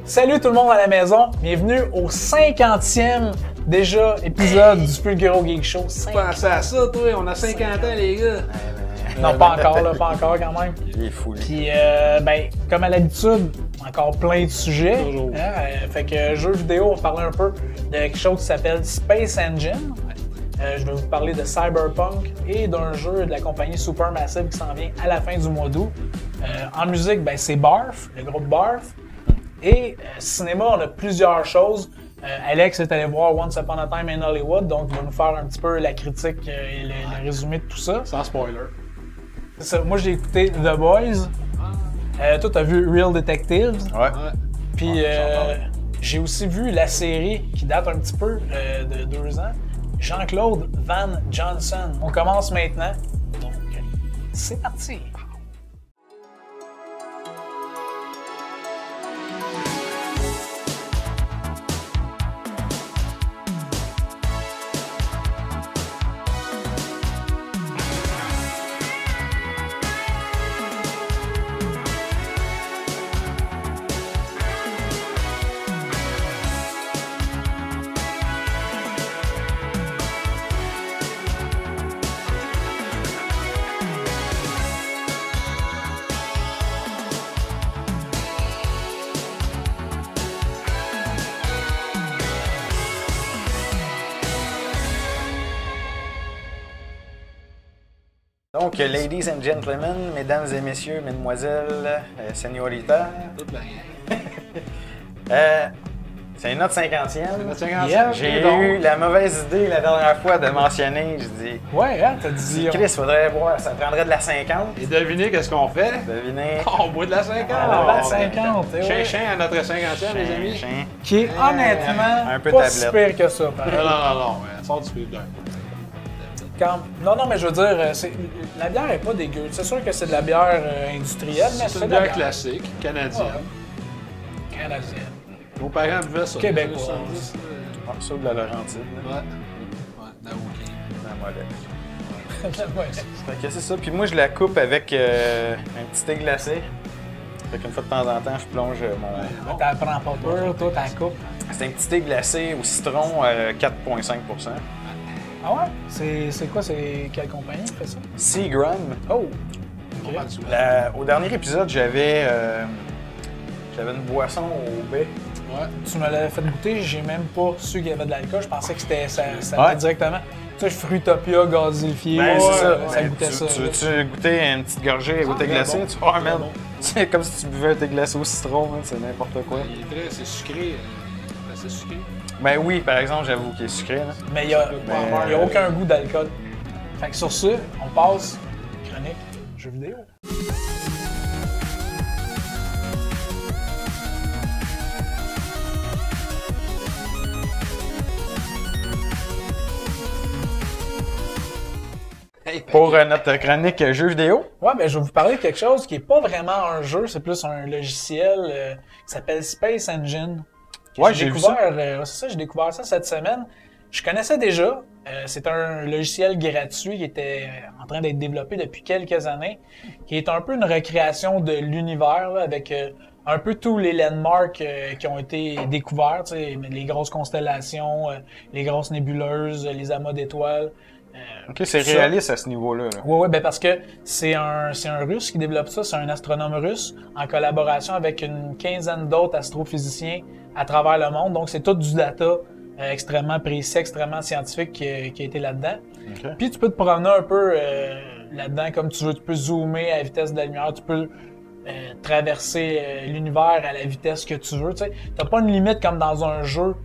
Salut tout le monde à la maison, bienvenue au 50e déjà épisode du Plus Gros Geek Show. Pensez à ça, toi, on a 50 ans les gars. Non, pas encore, là, pas encore quand même. Il est fou, lui. Puis, ben, comme à l'habitude, encore plein de sujets. Toujours. Fait que jeux vidéo, on va parler un peu de quelque chose qui s'appelle Space Engine. Je vais vous parler de Cyberpunk et d'un jeu de la compagnie Supermassive qui s'en vient à la fin du mois d'août. En musique, ben, c'est Barf, le groupe Barf. Et cinéma, on a plusieurs choses. Alex est allé voir Once Upon a Time in Hollywood, donc il va nous faire un petit peu la critique et le résumé de tout ça. Sans spoiler. C'est ça. Moi, j'ai écouté The Boys. Toi, t'as vu Real Detectives. Ouais. Puis j'ai aussi vu la série qui date un petit peu de 2 ans. Jean-Claude Van Johnson. On commence maintenant. Donc, c'est parti. Donc, ladies and gentlemen, mesdames et messieurs, mesdemoiselles, señorita. Toute la gang. C'est notre 50e. Notre 50e. Yeah. J'ai Donc. eu la mauvaise idée la dernière fois de mentionner. Je dis, Ouais, hein, t'as dit. Chris, faudrait boire, ça prendrait de la 50. Et devinez qu'est-ce qu'on fait? Devinez. On boit de la 50. La 50, eh ouais. Chien à notre 50e, les amis. Chien. Qui est honnêtement un peu pas tablette. si pire que ça. pareil. Non, ouais, sort du frigo. Non, mais je veux dire, la bière est pas dégueu. C'est sûr que c'est de la bière industrielle, mais C'est c'est une de la bière classique, canadienne. canadienne. Nos parents buvaient ça. Québécoise. 70, Ah, ça de la Laurentide. Ouais. Ouais, d'Aoki. La molette. Ouais. Fait que c'est ça. Puis moi, je la coupe avec un petit thé glacé. Fait qu'une fois de temps en temps, je plonge mon... T'en prends pas peur, toi, t'en coupes. C'est un petit thé glacé au citron 4,5 %. Ah ouais? C'est quoi? C'est quelle compagnie qui fait ça? Seagram. Oh! Pas mal souvent. Au dernier épisode, j'avais une boisson au baie. Ouais. Tu me l'avais fait goûter, j'ai même pas su qu'il y avait de l'alcool. Je pensais que ça Ouais. venait directement. Tu sais, Fruitopia gazéifié. Ben, c'est ça. Ça Ben, goûtait ça. Tu veux-tu goûter une petite gorgée au thé très glacé? bon. Tu vois, man. bon. C'est comme si tu buvais un thé glacé au citron, man. C'est n'importe quoi. Il est très, c'est sucré. C'est sucré. Ben oui, par exemple, j'avoue qu'il est sucré, là. Mais il n'y a, Mais- y a aucun goût d'alcool. Fait que sur ce, on passe chronique jeux vidéo. Pour notre chronique jeux vidéo. Ouais, ben je vais vous parler de quelque chose qui est pas vraiment un jeu, c'est plus un logiciel qui s'appelle Space Engine. Ouais, j'ai vu ça. C'est ça, j'ai découvert ça cette semaine. Je connaissais déjà. C'est un logiciel gratuit qui était en train d'être développé depuis quelques années, qui est un peu une recréation de l'univers là, avec un peu tous les landmarks qui ont été découverts, tu sais, les grosses constellations, les grosses nébuleuses, les amas d'étoiles. Ok, c'est ça. réaliste à ce niveau-là. Là. Ouais, ben parce que c'est un Russe qui développe ça, c'est un astronome russe en collaboration avec une quinzaine d'autres astrophysiciens à travers le monde. Donc c'est tout du data extrêmement précis, extrêmement scientifique qui a été là-dedans. Ok. Puis tu peux te promener un peu là-dedans comme tu veux. Tu peux zoomer à la vitesse de la lumière, tu peux traverser l'univers à la vitesse que tu veux. Tu sais, t'as pas une limite comme dans un jeu.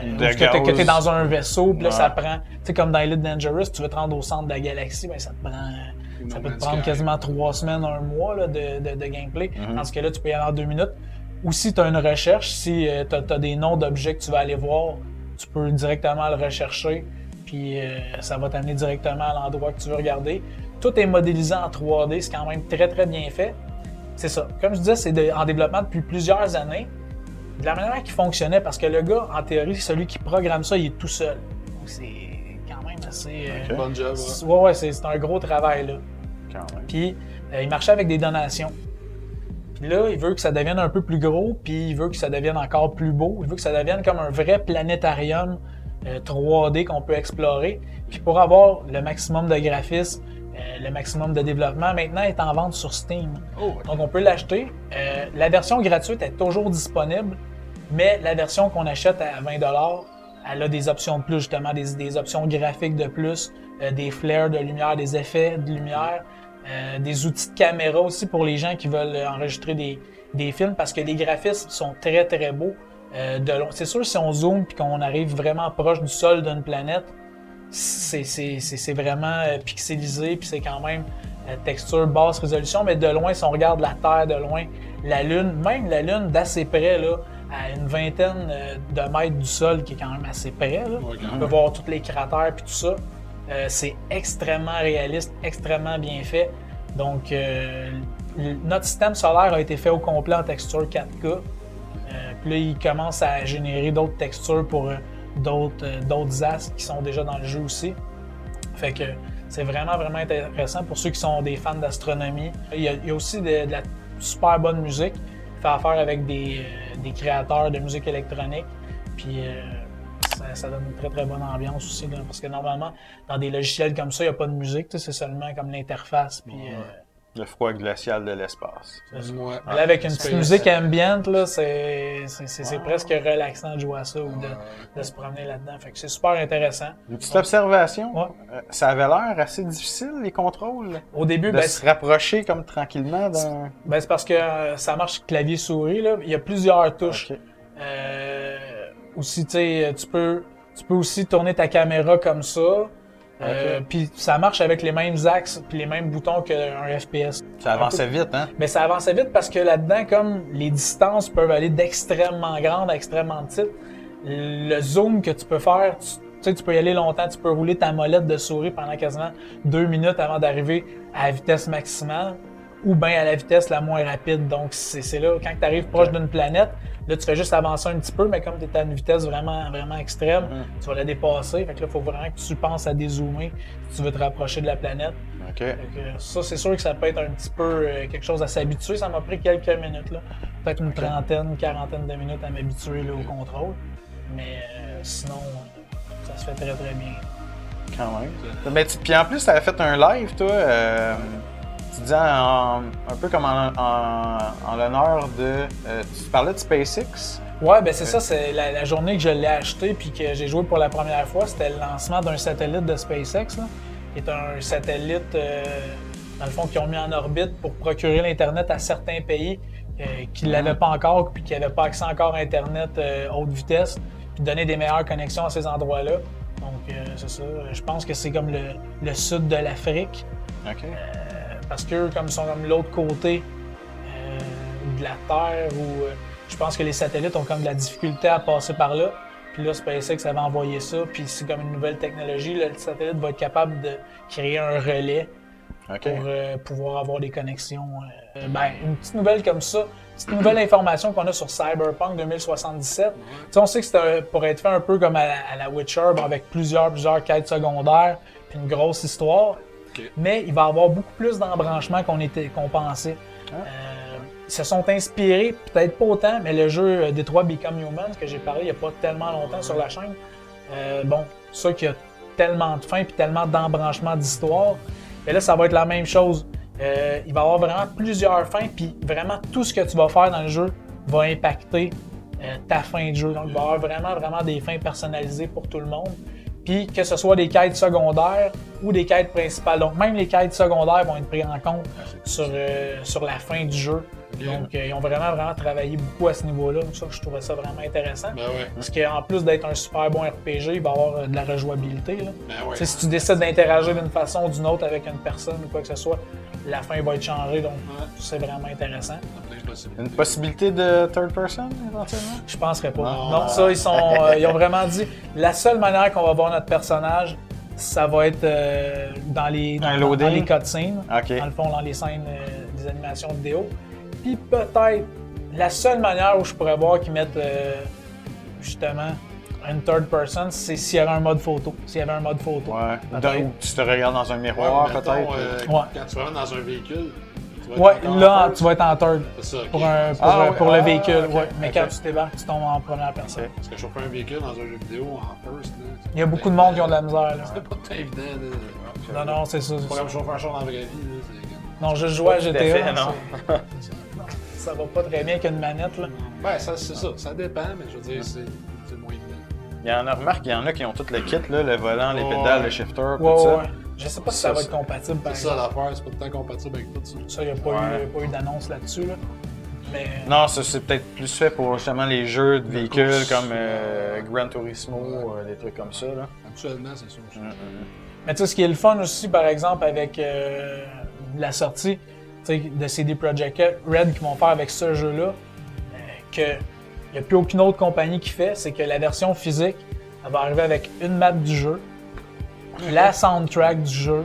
De Que t'es gaz. dans un vaisseau, puis là, Ouais. ça prend... Tu sais, comme dans Elite Dangerous, tu veux te rendre au centre de la galaxie, ben ça te prend... Ça peut te prendre quasiment 3 semaines, 1 mois là, de gameplay. Dans ce cas-là, tu peux y aller en 2 minutes. Ou si tu as une recherche, si tu as des noms d'objets que tu vas aller voir, tu peux directement le rechercher, puis ça va t'amener directement à l'endroit que tu veux regarder. Tout est modélisé en 3D, c'est quand même très, très bien fait. C'est ça. Comme je disais, c'est en développement depuis plusieurs années. De la manière qui fonctionnait, parce que le gars, en théorie, celui qui programme ça, il est tout seul. Donc c'est quand même assez... Ok. Bon job. ouais, c'est un gros travail, là. Quand même. Puis, il marchait avec des donations. Puis là, il veut que ça devienne un peu plus gros, puis il veut que ça devienne encore plus beau. Il veut que ça devienne comme un vrai planétarium 3D qu'on peut explorer. Puis pour avoir le maximum de graphisme, le maximum de développement, maintenant est en vente sur Steam. Donc on peut l'acheter. La version gratuite est toujours disponible, mais la version qu'on achète à 20$, elle a des options de plus, justement, des options graphiques de plus, des flares de lumière, des effets de lumière, des outils de caméra aussi pour les gens qui veulent enregistrer des films, parce que les graphismes sont très très beaux. C'est sûr, si on zoome et qu'on arrive vraiment proche du sol d'une planète, c'est vraiment pixelisé, puis c'est quand même texture basse résolution, mais de loin, si on regarde la Terre de loin, la Lune, même la Lune d'assez près, là, à une vingtaine de mètres du sol, qui est quand même assez près, là. On peut voir tous les cratères puis tout ça. C'est extrêmement réaliste, extrêmement bien fait. Donc, notre système solaire a été fait au complet en texture 4K. Puis là, il commence à générer d'autres textures pour d'autres astres qui sont déjà dans le jeu aussi. Fait que c'est vraiment, vraiment intéressant pour ceux qui sont des fans d'astronomie. Il y a aussi de la super bonne musique. Il fait affaire avec des créateurs de musique électronique. Puis ça donne une très, très bonne ambiance aussi. Là, parce que normalement, dans des logiciels comme ça, il n'y a pas de musique. C'est seulement comme l'interface. Puis, le froid glacial de l'espace. Là, avec une petite musique ambiante, là, c'est presque relaxant de jouer à ça ou de se promener là-dedans. Fait que c'est super intéressant. Une petite observation, ça avait l'air assez difficile, les contrôles. Au début, de se rapprocher comme tranquillement dans... c'est parce que ça marche clavier-souris. Il y a plusieurs touches. Okay. Aussi, tu sais, tu peux aussi tourner ta caméra comme ça. Puis ça marche avec les mêmes axes puis les mêmes boutons qu'un FPS. Ça avançait vite, hein? Mais ça avançait vite parce que là-dedans, comme les distances peuvent aller d'extrêmement grandes à extrêmement petites, le zoom que tu peux faire, tu peux y aller longtemps, tu peux rouler ta molette de souris pendant quasiment 2 minutes avant d'arriver à la vitesse maximale ou bien à la vitesse la moins rapide. Donc c'est là, quand tu arrives proche d'une planète, là, tu fais juste avancer un petit peu, mais comme tu es à une vitesse vraiment, vraiment extrême, tu vas la dépasser. Fait que là, il faut vraiment que tu penses à dézoomer si tu veux te rapprocher de la planète. Fait que ça, c'est sûr que ça peut être un petit peu quelque chose à s'habituer. Ça m'a pris quelques minutes, là. Peut-être une trentaine, quarantaine de minutes à m'habituer au contrôle. Mais sinon, ça se fait très, très bien. Quand même. Puis en plus, tu avais fait un live, toi. Tu disais un peu comme en l'honneur de... tu parlais de SpaceX? Ouais, ben c'est ça, c'est la journée que je l'ai acheté puis que j'ai joué pour la première fois, c'était le lancement d'un satellite de SpaceX, là, qui est un satellite, dans le fond, qu'ils ont mis en orbite pour procurer l'Internet à certains pays qui ne l'avaient pas encore puis qui n'avaient pas accès encore à Internet haute vitesse, puis donner des meilleures connexions à ces endroits-là. Donc, c'est ça. Je pense que c'est comme le sud de l'Afrique. Parce qu'eux, comme ils sont comme l'autre côté de la Terre, où je pense que les satellites ont comme de la difficulté à passer par là. Puis là, SpaceX avait envoyé ça, puis c'est comme une nouvelle technologie. Là, le satellite va être capable de créer un relais pour pouvoir avoir des connexions. Une petite nouvelle comme ça, une petite nouvelle information qu'on a sur Cyberpunk 2077. On sait que c'est pour être fait un peu comme à la Witcher, avec plusieurs quêtes secondaires, puis une grosse histoire. Mais il va y avoir beaucoup plus d'embranchements qu'on pensait. Ils se sont inspirés, peut-être pas autant, mais le jeu Detroit Become Human, que j'ai parlé il n'y a pas tellement longtemps sur la chaîne, ça qui a tellement de fins et tellement d'embranchements d'histoire, mais là, ça va être la même chose. Il va y avoir vraiment plusieurs fins, puis vraiment tout ce que tu vas faire dans le jeu va impacter ta fin de jeu. Donc, il va y avoir vraiment, vraiment des fins personnalisées pour tout le monde. Puis que ce soit des quêtes secondaires ou des quêtes principales. Donc même les quêtes secondaires vont être prises en compte sur la fin du jeu. Donc ils ont vraiment, vraiment travaillé beaucoup à ce niveau-là. Donc ça, je trouvais ça vraiment intéressant. Parce qu'en plus d'être un super bon RPG, il va y avoir de la rejouabilité. Là. Si tu décides d'interagir d'une façon ou d'une autre avec une personne ou quoi que ce soit, la fin va être changée. Donc c'est vraiment intéressant. Une possibilité de third person, éventuellement? Je penserais pas. Non, ça, ils ont vraiment dit, la seule manière qu'on va voir notre personnage, ça va être dans les cutscenes, dans le fond, dans les scènes des animations vidéo. Puis peut-être, la seule manière où je pourrais voir qu'ils mettent justement une third person, c'est s'il y avait un mode photo. S'il y avait un mode photo. Ou tu te regardes dans un miroir, peut-être. Quand tu rentres dans un véhicule, tu Ouais, là, tu vas être en third C'est ça, ok. pour le véhicule. ok, Ouais. Mais ok. quand tu débarques, tu tombes en première personne. Parce que chauffer un véhicule dans un jeu vidéo en first, là, Il y a beaucoup de monde qui ont de la misère. Là. c'est pas tout évident. Là. Non, c'est ça. C'est pas comme chauffer un char dans la vraie vie. Là. Non, je jouais à Tout à GTA. fait, non. Ça va pas très bien qu'une manette. Là. Ben, c'est ça. Ça dépend, mais je veux dire, c'est moins évident. Il y en a, remarque, il y en a qui ont tout le kit, là, le volant, les pédales, le shifter, Ouais, tout ça. ouais. Je sais pas si ça va être compatible, par C'est ça exemple. l'affaire, c'est pas tout le temps compatible avec tout ça. Ça, il n'y a pas eu d'annonce là-dessus. Là. Mais Non, ça c'est peut-être plus fait pour justement les jeux de véhicules course, comme Gran Turismo, des trucs comme ça. Là. Actuellement, c'est ça. Mais tu sais, ce qui est le fun aussi, par exemple, avec la sortie tu sais, de CD Projekt Red qu'ils vont faire avec ce jeu-là, qu'il n'y a plus aucune autre compagnie qui fait, c'est que la version physique, elle va arriver avec une map du jeu, la soundtrack du jeu,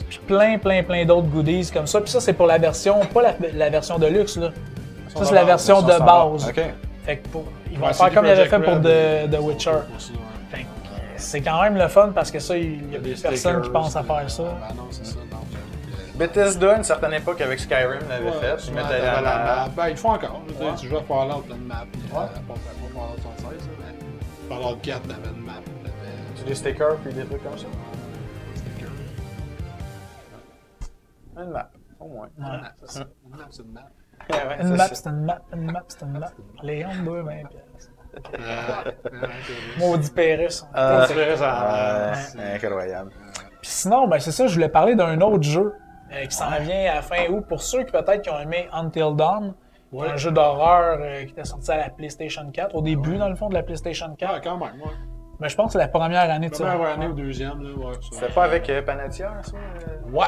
puis plein d'autres goodies comme ça. Puis ça, c'est pour la version, pas la version de luxe, là. Ça, c'est la version de base. OK. Fait que ils vont faire comme ils avaient fait pour The Witcher. Fait que c'est quand même le fun parce que ça, il y a des personnes qui pensent à faire ça. Ben non, c'est ça. Non, Bethesda, à une certaine époque, avec Skyrim, l'avait fait. Ils mettaient la map. Ben, ils le font encore. Je veux dire, Ouais. Tu joues à Fallout, t'as une map. Pas Fallout 76, mais Fallout 4, t'avais une map. Tu des stickers puis des trucs comme ça. Sticker. Une map, au moins. Ouais. Une map, c'est ça. Une map, c'est une map. Ouais, Une ça, map, c'est- c'est une map, une map, c'est une map. Léon, 20 pièces. Ouais, Maudit Pérus. c'est vrai, ça. Ouais, incroyable. Puis sinon, ben c'est ça, je voulais parler d'un autre jeu qui s'en vient à fin août. Pour ceux qui peut-être qui ont aimé Until Dawn, Ouais. un jeu d'horreur qui était sorti à la PlayStation 4, au début dans le fond de la PlayStation 4. Ouais, quand même, ouais. Mais je pense que c'est la première année de ça. Première année ou deuxième, là, ouais. C'était pas avec Panettiere, ça? Ouais!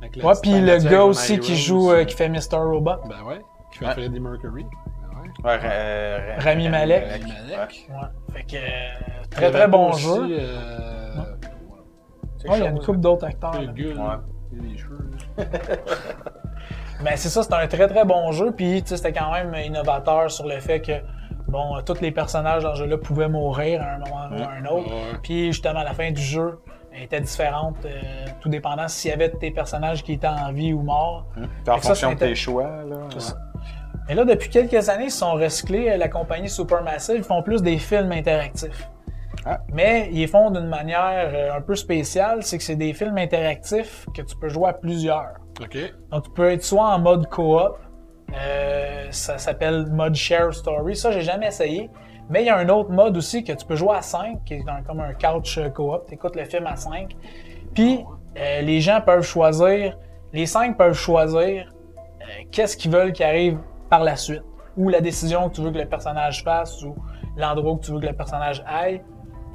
Avec Ouais, puis le Panettiere gars comme aussi qui Heroes. joue, qui fait Mr. Robot. Ben ouais. Qui fait Freddie Mercury. Ben ouais. Ouais, Rami Malek. Rami Malek. Ouais. Fait que Il y très avait bon aussi, jeu. Ouais, il y a une couple d'autres acteurs. Le là. gueule, Ouais. il a des cheveux. là. Mais c'est ça, c'est un très bon jeu. Puis tu sais, c'était quand même innovateur sur le fait que bon, tous les personnages dans ce jeu-là pouvaient mourir à un moment ou à un autre. Ouais. Puis justement, la fin du jeu était différente, tout dépendant s'il y avait tes personnages qui étaient en vie ou morts. Puis en Fait que ça, fonction de c'était- tes choix, là. ça. Et là, depuis quelques années, ils se sont recyclés. La compagnie Supermassive, ils font plus des films interactifs. Ah. Mais ils les font d'une manière un peu spéciale, c'est que c'est des films interactifs que tu peux jouer à plusieurs. OK. Donc, tu peux être soit en mode coop, ça s'appelle mode share story. Ça, j'ai jamais essayé. Mais il y a un autre mode aussi que tu peux jouer à 5, qui est comme un couch coop. Tu écoutes le film à 5. Puis, les gens peuvent choisir, les 5 peuvent choisir qu'est-ce qu'ils veulent qui arrive par la suite. Ou la décision que tu veux que le personnage fasse, ou l'endroit que tu veux que le personnage aille.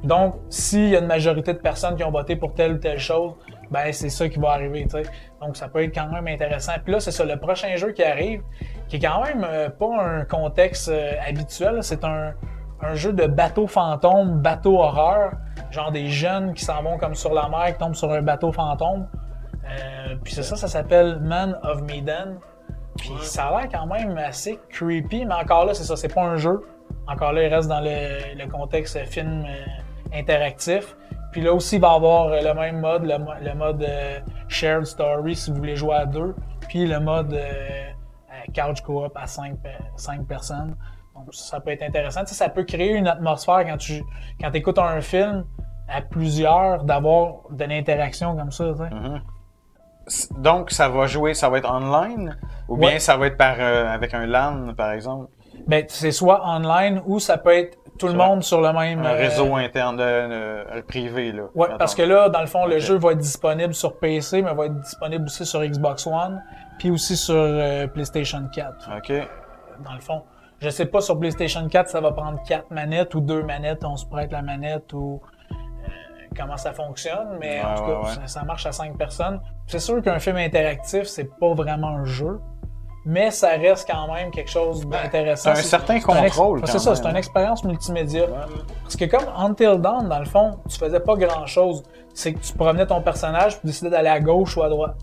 Donc, s'il y a une majorité de personnes qui ont voté pour telle ou telle chose, ben c'est ça qui va arriver, tu sais. Donc, ça peut être quand même intéressant. Puis là, c'est ça, le prochain jeu qui arrive, qui est quand même pas un contexte habituel, c'est un jeu de bateau fantôme, bateau horreur, genre des jeunes qui s'en vont comme sur la mer, qui tombent sur un bateau fantôme. Puis c'est ça, ça s'appelle Man of Medan. Puis ça a l'air quand même assez creepy, mais encore là, c'est ça, c'est pas un jeu. Encore là, il reste dans le contexte film interactif. Puis là aussi, il va y avoir le même mode, le mode Shared Story si vous voulez jouer à 2. Puis le mode Couch Co-op à 5 personnes. Donc ça peut être intéressant. Tu sais, ça peut créer une atmosphère quand tu écoutes un film à plusieurs, d'avoir de l'interaction comme ça. Tu sais. Donc, ça va être online? Ou bien Ouais. ça va être avec un LAN, par exemple? Ben, c'est soit online ou ça peut être tout le Sur monde sur le même Un réseau interne privé, là. Ouais, parce que là, dans le fond, le Ok. jeu va être disponible sur PC, mais va être disponible aussi sur Xbox One, puis aussi sur PlayStation 4. OK. Dans le fond, je sais pas sur PlayStation 4, ça va prendre 4 manettes ou 2 manettes, on se prête la manette ou comment ça fonctionne, mais en tout cas, ouais. ça marche à 5 personnes. C'est sûr qu'un film interactif, c'est pas vraiment un jeu, mais ça reste quand même quelque chose d'intéressant. C'est un certain contrôle, C'est quand ça, même. c'est une expérience multimédia. Parce que comme Until Dawn, dans le fond, tu faisais pas grand-chose. C'est que tu promenais ton personnage et tu décidais d'aller à gauche ou à droite.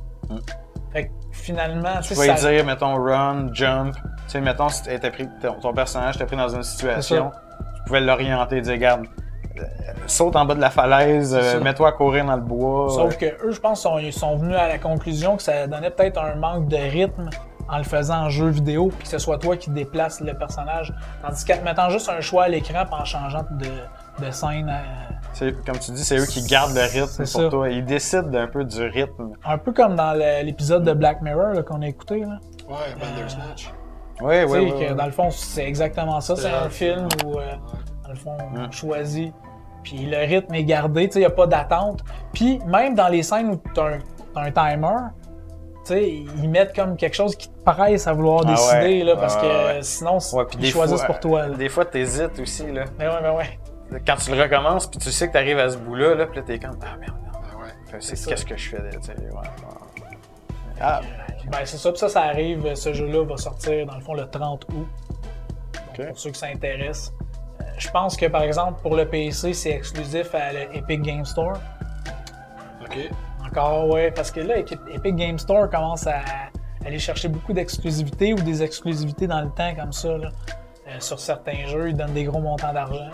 Fait que finalement, Tu vas lui dire, mettons, run, jump. Tu sais, mettons, si ton personnage t'a pris dans une situation, tu pouvais l'orienter et dire, regarde, saute en bas de la falaise, mets-toi à courir dans le bois. Sauf que eux, je pense, ils sont venus à la conclusion que ça donnait peut-être un manque de rythme en le faisant en jeu vidéo, puis que ce soit toi qui déplaces le personnage. Tandis qu'en te mettant juste un choix à l'écran puis en changeant de scène. Comme tu dis, c'est eux qui gardent le rythme pour toi. Ils décident un peu du rythme. Un peu comme dans l'épisode de Black Mirror qu'on a écouté. Là. Ouais, Bandersnatch. Oui. Dans le fond, c'est exactement ça. C'est un film où, dans le fond, on choisit. Puis le rythme est gardé, il n'y a pas d'attente. Puis même dans les scènes où tu as un timer, ils mettent comme quelque chose qui te presse à vouloir décider, là, parce que sinon, ils choisissent pour toi. Là. Des fois, tu hésites aussi. Là. Ben ouais. Quand tu le recommences, puis tu sais que tu arrives à ce bout-là, puis là, t'es comme, ah merde, qu'est-ce que je fais? Ben c'est ça, puis ça arrive, ce jeu-là va sortir dans le fond le 30 août. Donc, pour ceux qui s'intéressent. Je pense que par exemple pour le PC, c'est exclusif à l'Epic Game Store. OK. Encore, ouais, parce que là, Epic Game Store commence à aller chercher beaucoup d'exclusivités ou des exclusivités dans le temps comme ça. Là. Sur certains jeux, ils donnent des gros montants d'argent.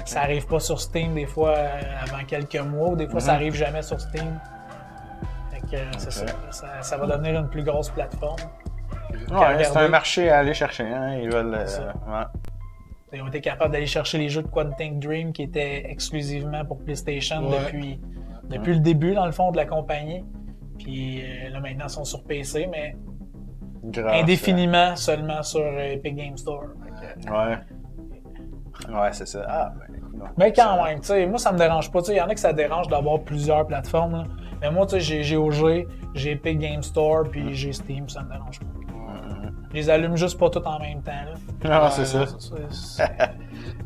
Ça arrive pas sur Steam des fois avant quelques mois, ou des fois ça arrive jamais sur Steam. Fait que c'est ça va devenir une plus grosse plateforme. Ouais, c'est un marché à aller chercher, hein. Ils veulent. Ils ont été capables d'aller chercher les jeux de Quantic Dream qui étaient exclusivement pour PlayStation depuis le début, dans le fond, de la compagnie. Puis là, maintenant, ils sont sur PC, mais indéfiniment seulement sur Epic Game Store. Ouais, c'est ça. Ah, mais quand même, tu sais, moi, ça me dérange pas. Il y en a que ça dérange d'avoir plusieurs plateformes. Là. Mais moi, tu sais, j'ai GOG, j'ai Epic Game Store, puis j'ai Steam, ça me dérange pas. Je les allume juste pas toutes en même temps. Là. Ah, c'est ça.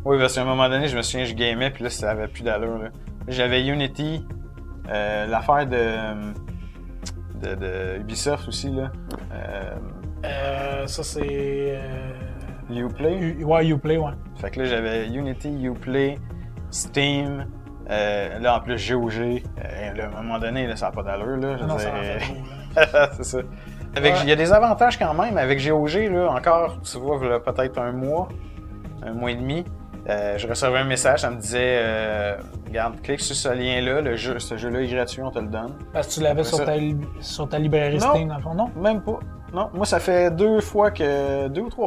Oui, parce qu'à un moment donné, je me souviens, je gamais, puis là, ça avait plus d'allure. Là. J'avais Unity, l'affaire de Ubisoft aussi, là. Ça, c'est... Uplay? Uplay, ouais. Fait que là, j'avais Unity, Uplay, Steam, là, en plus, GOG. Là, à un moment donné, là, ça n'a pas d'allure, là. Non, ça c'est ça. Il y a des avantages quand même. Avec GOG, là, encore, tu vois, peut-être un mois et demi, je recevais un message, ça me disait regarde, clique sur ce lien-là, ce jeu-là est gratuit, on te le donne. Parce que tu l'avais sur ta librairie Steam, dans le fond, non? Même pas. Non, moi, ça fait 2 ou 3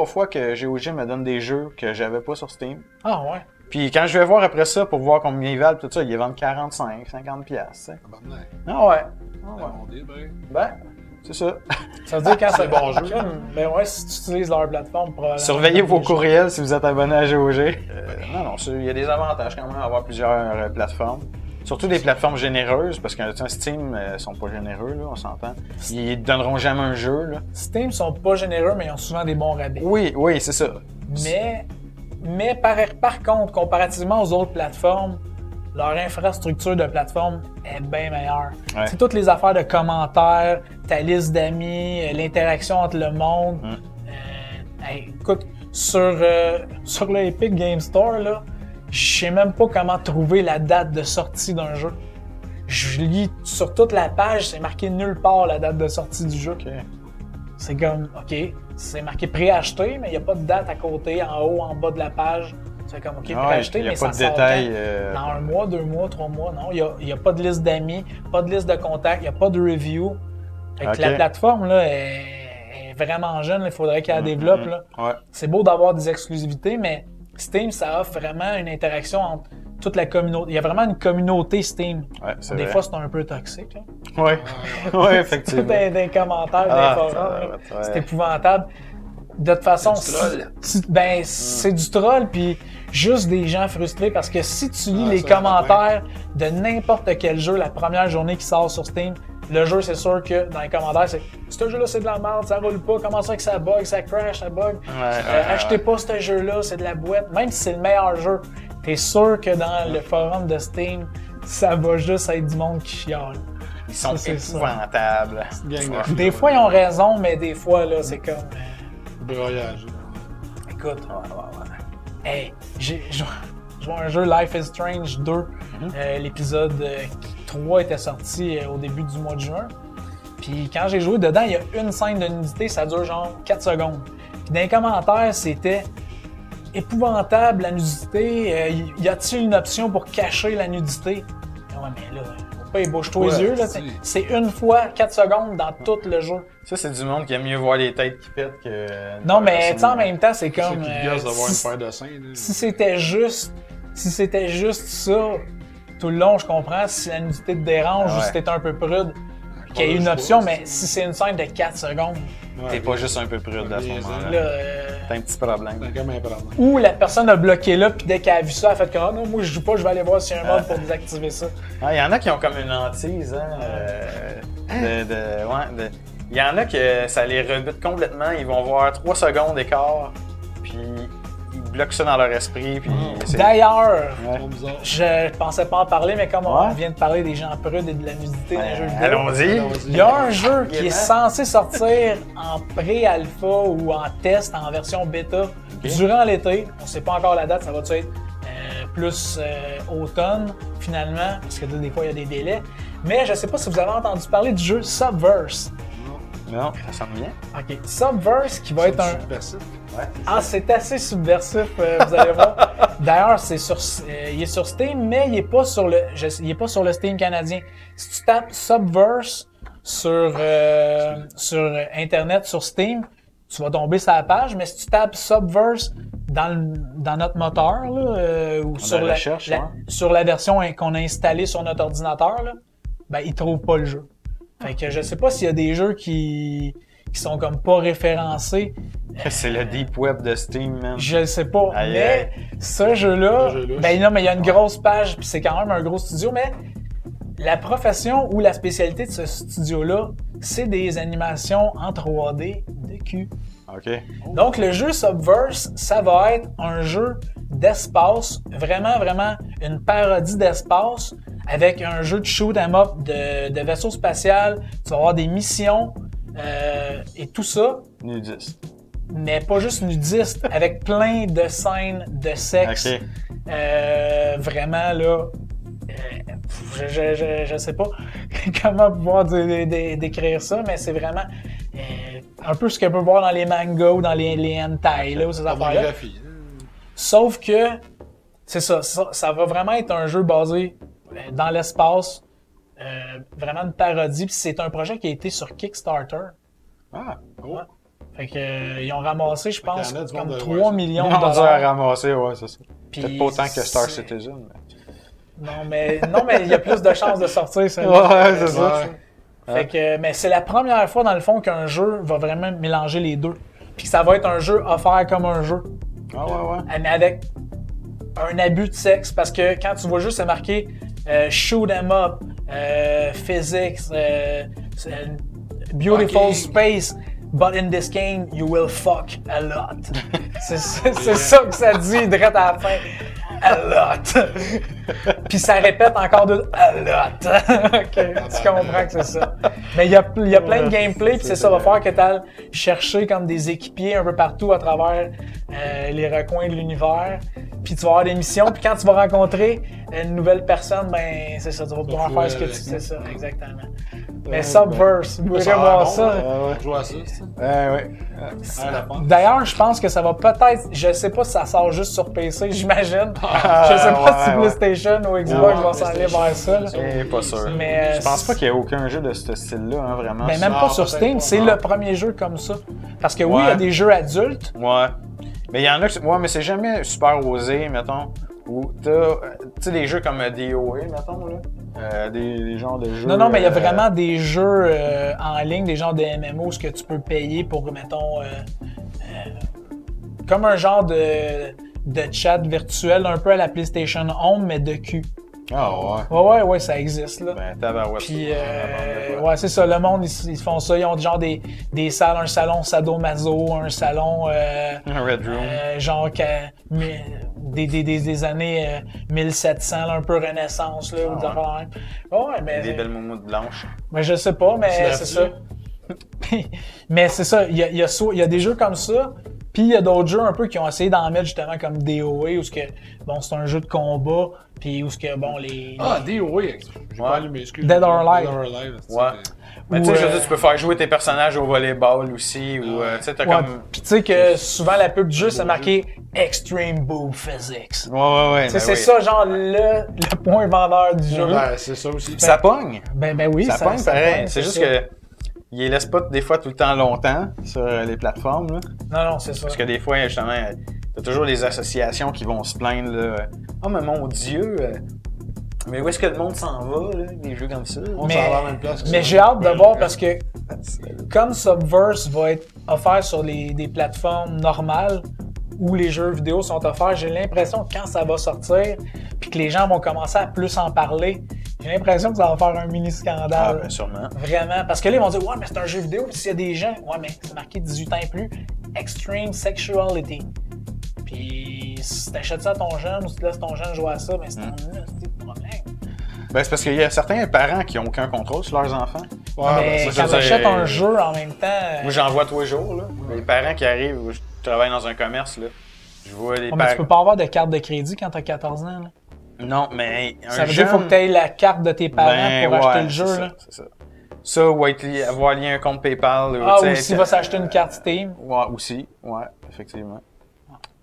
fois que GOG me donne des jeux que j'avais pas sur Steam. Ah ouais? Puis quand je vais voir après ça pour voir combien ils valent, tout ça, ils les vendent 45, 50$. Ah ouais. Ben, c'est ça. Ça veut dire quand c'est bon jeu. Ben ouais, si tu utilises leur plateforme pour... Surveillez vos courriels si vous êtes abonné à GOG. Non, il y a des avantages quand même à avoir plusieurs plateformes. Surtout des plateformes généreuses, parce que Steam sont pas généreux, là, on s'entend. Ils ne donneront jamais un jeu. Là. Steam sont pas généreux, mais ils ont souvent des bons rabais. Oui, c'est ça. Mais par contre, comparativement aux autres plateformes, leur infrastructure de plateforme est bien meilleure. Ouais. C'est toutes les affaires de commentaires, ta liste d'amis, l'interaction entre le monde. Écoute, sur le Epic Game Store, là, je sais même pas comment trouver la date de sortie d'un jeu. Je lis sur toute la page, c'est marqué nulle part la date de sortie du jeu. Okay. C'est comme, OK, c'est marqué préacheté, mais il n'y a pas de date à côté, en haut, en bas de la page. C'est comme, OK, préacheté, mais ça sort dans 1 mois, 2 mois, 3 mois. Non, il n'y a pas de liste d'amis, pas de liste de contacts, il n'y a pas de review. Fait que la plateforme, là, est vraiment jeune, il faudrait qu'elle la développe. Là. Ouais. C'est beau d'avoir des exclusivités, mais Steam, ça offre vraiment une interaction entre toute la communauté. Il y a vraiment une communauté Steam. Ouais, des fois, c'est un peu toxique. Oui, ouais, effectivement. Des commentaires, des forums. C'est épouvantable. De toute façon, c'est du troll, puis juste des gens frustrés, parce que si tu lis les commentaires de n'importe quel jeu la première journée qui sort sur Steam, le jeu, c'est sûr que dans les commentaires, c'est « Ce jeu-là, c'est de la merde, ça roule pas, comment ça que ça bug, ça crash, ça bug. Achetez pas ce jeu-là, c'est de la boîte. » Même si c'est le meilleur jeu, t'es sûr que dans le forum de Steam, ça va juste être du monde qui chiale. Ils sont épouvantables. Des fois, ils ont raison, mais des fois, là, c'est comme... broyage. Écoute, hey, j'ai joué à un jeu Life is Strange 2. L'épisode 3 était sorti au début du mois de juin. Puis quand j'ai joué dedans, il y a une scène de nudité, ça dure genre 4 secondes. Puis dans les commentaires, c'était épouvantable la nudité. Y a-t-il une option pour cacher la nudité? Ouais, mais là, faut pas ébauche-toi les yeux. Là. C'est une fois 4 secondes dans tout le jeu. Ça, c'est du monde qui aime mieux voir les têtes qui pètent que. Non, mais en même temps, c'est comme. une paire de seins. Si c'était juste ça, tout le long, je comprends. Si la nudité te dérange ou si t'es un peu prude, qu'il y ait une option, mais si c'est une scène de 4 secondes. T'es pas juste un peu prude à ce moment-là. T'as un petit problème. T'as comme un problème. Ou la personne a bloqué là, puis dès qu'elle a vu ça, elle a fait comme non, moi je joue pas, je vais aller voir s'il y a un mode pour désactiver ça. Il y en a qui ont comme une hantise, il y en a que ça les rebute complètement. Ils vont voir 3 secondes d'écart, puis ils bloquent ça dans leur esprit. Puis D'ailleurs, je pensais pas en parler, mais comme on vient de parler des gens prudes et de la nudité dans les jeux vidéo. Allons-y! Il y a un jeu qui est censé sortir en pré-alpha ou en test, en version bêta, durant l'été. On sait pas encore la date, ça va être plus automne, finalement, parce que des fois, il y a des délais. Mais je sais pas si vous avez entendu parler du jeu Subverse. Non, ça semble bien. OK. Subverse qui va être un... Subversif. Ouais. C'est assez subversif, vous allez voir. D'ailleurs, il est sur Steam, mais il est pas sur le Steam canadien. Si tu tapes Subverse sur Internet, sur Steam, tu vas tomber sur la page, mais si tu tapes Subverse dans notre moteur, là, ou sur sur la version qu'on a installée sur notre ordinateur, là, ben, il trouve pas le jeu. Fait que je sais pas s'il y a des jeux qui sont comme pas référencés. C'est le deep web de Steam, man. Je sais pas, mais ce jeu-là, ben non, mais il y a une grosse page, puis c'est quand même un gros studio, mais la profession ou la spécialité de ce studio-là, c'est des animations en 3D de cul. OK. Donc le jeu Subverse, ça va être un jeu d'espace, vraiment une parodie d'espace, avec un jeu de shoot 'em up de vaisseau spatial. Tu vas avoir des missions et tout ça. Nudiste. Mais pas juste nudiste, avec plein de scènes de sexe. Okay. Vraiment là, je sais pas comment pouvoir décrire ça, mais c'est vraiment un peu ce qu'on peut voir dans les mangas ou dans les hentai là, ou ces affaires-là. Sauf que c'est ça va vraiment être un jeu basé dans l'espace, vraiment une parodie. Puis c'est un projet qui a été sur Kickstarter. Ah, cool. Ouais. Fait que ils ont ramassé, je pense, comme 3 millions de $. Ils ont dollars. ramasser, ouais, c'est ça. Peut-être pas autant que Star Citizen. Mais... Non, mais il y a plus de chances de sortir. Ça, ouais, c'est ça. Fait que, mais c'est la première fois, dans le fond, qu'un jeu va vraiment mélanger les deux. Puis que ça va être un jeu offert comme un jeu. Ah ouais. Mais avec un abus de sexe. Parce que quand tu vois juste, c'est marqué shoot 'em up, physics, beautiful space. But in this game, you will fuck a lot. C'est ça que ça dit direct à la fin. A lot. Puis ça répète encore a lot. OK, tu comprends que c'est ça. Mais il y a plein de gameplay, puis c'est ça, va faire que tu ailles chercher comme des équipiers un peu partout à travers les recoins de l'univers. Puis tu vas avoir des missions, puis quand tu vas rencontrer une nouvelle personne, ben c'est ça, tu vas pouvoir faire ce que tu sais, ça, exactement. Mais Subverse, vous pouvez voir ça. Jouer à ça, D'ailleurs, je pense que ça va peut-être, je sais pas si ça sort juste sur PC, j'imagine. Je sais pas si PlayStation ou Xbox vont s'en aller vers ça. Pas sûr. Mais je pense pas qu'il y ait aucun jeu de ce style-là, hein, vraiment. Mais même pas sur Steam, c'est le premier jeu comme ça. Parce que oui, il y a des jeux adultes. Ouais. Mais il y en a qui... Ouais, mais c'est jamais super osé, mettons. Ou tu sais, des jeux comme DOA, mettons, là. Des genres de jeux... Non, mais il y a vraiment des jeux en ligne, des genres de MMO, ce que tu peux payer pour, mettons... comme un genre de chat virtuel, un peu à la PlayStation Home, mais de cul. Ah ouais. Ouais, ça existe, là. Ben, tabarouette. Puis, ouais, c'est ça, le monde, ils font ça. Ils ont genre des salles, un salon sadomaso, un salon... un Red Room. Genre des années 1700, là, un peu Renaissance, là, ou des affaires même. Ouais, mais... Des belles moumoutes blanches. Ben, je sais pas, mais c'est ça. Mais c'est ça, il y a des jeux comme ça. Puis Puis il y a d'autres jeux un peu qui ont essayé d'en mettre justement comme DOA, où c'est un jeu de combat, puis où bon, les... Ah, DOA, j'ai pas allumé, excuse. Dead or Alive. Dead or Alive, Ouais. Mais tu sais, je veux dire, tu peux faire jouer tes personnages au volleyball aussi, ou tu sais, t'as comme... Puis tu sais que souvent la pub du jeu, c'est marqué Extreme Boob Physics. Ouais. C'est ça, genre, le point vendeur du jeu. Ouais, c'est ça aussi. Ça pogne. Ben oui, Ça pogne pareil. pogne, C'est juste ça. que ils les laissent pas des fois tout le temps longtemps sur les plateformes. Là. Non, c'est ça. Parce que des fois, justement, t'as toujours des associations qui vont se plaindre. Là. Oh, mais mon Dieu! Mais où est-ce que le monde s'en va, là, des jeux comme ça? On s'en va à la même place. Mais j'ai hâte de voir parce que comme Subverse va être offert sur des plateformes normales où les jeux vidéo sont offerts, j'ai l'impression que quand ça va sortir puis que les gens vont commencer à plus en parler, j'ai l'impression que ça va faire un mini scandale. Ah, ben sûrement. Vraiment. Parce que là, ils vont dire, ouais, mais c'est un jeu vidéo, puis s'il y a des gens, ouais, mais c'est marqué 18 ans et plus, Extreme Sexuality. Puis si t'achètes ça à ton jeune ou si tu laisses ton jeune jouer à ça, ben c'est ton problème. Ben, c'est parce qu'il y a certains parents qui n'ont aucun contrôle sur leurs enfants. Ouais, mais ça, quand ça, t'achètes c'est- un jeu en même temps. Moi, j'en vois tous les jours. Là. Les parents qui arrivent, je travaille dans un commerce, là. Je vois les mais tu parents. peux pas avoir de carte de crédit quand t'as 14 ans. Là. Non, mais un Ça veut dire jeune... qu'il faut que tu aies la carte de tes parents Ben, pour acheter ouais, le jeu. c'est Là. ça, c'est ça. Ça, ou avoir lié un compte PayPal. Ah, tu sais, ou s'il va s'acheter une carte Steam. Ouais, aussi. Ouais, effectivement.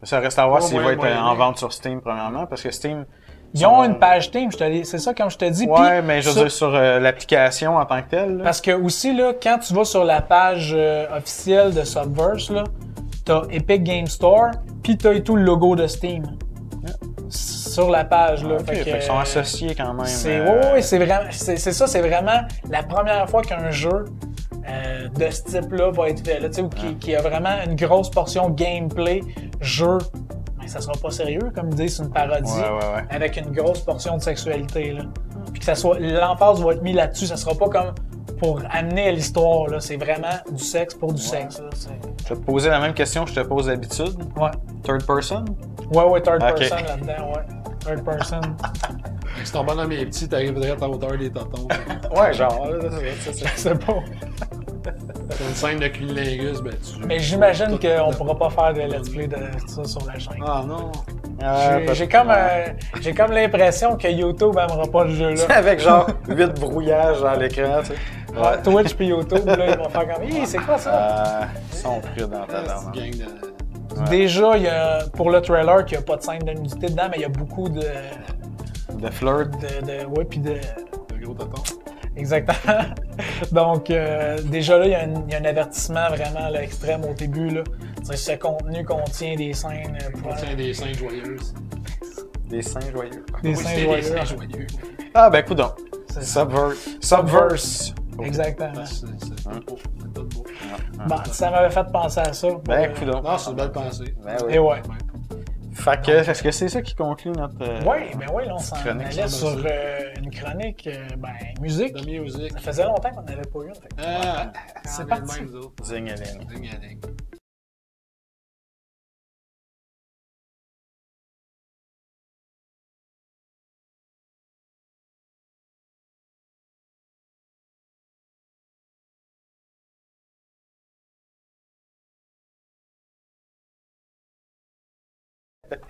Ça reste à voir Ouais, s'il va ouais, être ouais, en ouais. vente sur Steam, premièrement, parce que Steam... Ils ont une page Steam, c'est ça comme je te dis. Ouais, Puis mais je veux ça- dire sur l'application en tant que telle. Là. Parce que aussi, là, quand tu vas sur la page officielle de Subverse, là, t'as Epic Game Store, puis t'as et tout le logo de Steam. Sur la page, là. Ok, fait qu'ils sont associés quand même. Ouais, c'est vraiment, c'est ça, c'est vraiment la première fois qu'un jeu de ce type-là va être fait, là, tu sais, ou qui a vraiment une grosse portion gameplay, jeu. Mais ça sera pas sérieux, comme ils disent, c'est une parodie, Ouais. avec une grosse portion de sexualité, là. Puis que ça soit, l'emphase va être mis là-dessus, ça sera pas comme pour amener à l'histoire, là. C'est vraiment du sexe pour du sexe, là. Je vais te poser la même question que je te pose d'habitude. Ouais. Third person? Ouais, third Ok. person là-dedans, ouais. Third person. Si ton bonhomme est petit, t'arrives direct à hauteur des totons. Ouais, genre. C'est pas. C'est une scène de cunnilingus, ben tu... Mais j'imagine qu'on pourra pas faire de let's play de ça sur la chaîne. Ah non! J'ai comme l'impression que YouTube n'aimera pas le jeu-là. Avec genre 8 brouillages dans l'écran, tu sais. Ouais, Twitch puis YouTube, là, ils vont faire comme « c'est quoi ça? Ils sont pris dans ta C'est langue. une gang de... Déjà, il y a, pour le trailer, qu'il n'y a pas de scène de nudité dedans, mais il y a beaucoup de... De flirt. ouais, puis de... de gros totons. Exactement. Donc, déjà là, il y a un avertissement vraiment là, extrême au début. Là. Ce contenu contient des scènes... On tient des seins joyeuses. Des seins joyeux. Des Oui, scènes c'est joyeuses. des seins joyeux. Ah, ben, coudonc. C'est ça. Subverse. Exactement. C'est pas beau. C'est pas beau. Bon, ça m'avait fait penser à ça. Ben, coudonc. Non, c'est une belle pensée. Ben Et oui. ouais. Fait que, est-ce que c'est ça qui conclut notre. Oui, là, on s'en chronique, allait ça, sur une chronique, musique. De musique. Ça faisait longtemps qu'on n'avait pas eu une. Fait que- Ah, C'est quand parti. même, nous autres. Zing-a-ling. Ding-a-ding.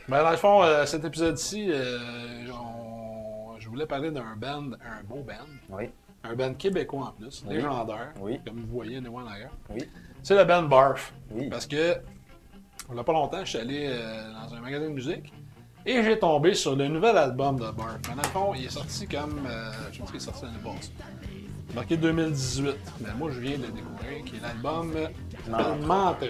Ben, dans le fond, cet épisode-ci, je voulais parler d'un band, un beau band. Oui. Un band québécois en plus, Oui. légendaire, Oui. comme vous voyez, nous en arrière. Oui. C'est le band Barf. Oui. Parce que, il n'y a pas longtemps, je suis allé dans un magasin de musique et j'ai tombé sur le nouvel album de Barf. Mais dans le fond, il est sorti comme, je pense qu'il est sorti l'année passée. Marqué 2018. Mais moi, je viens de le découvrir, qui est l'album Mantra.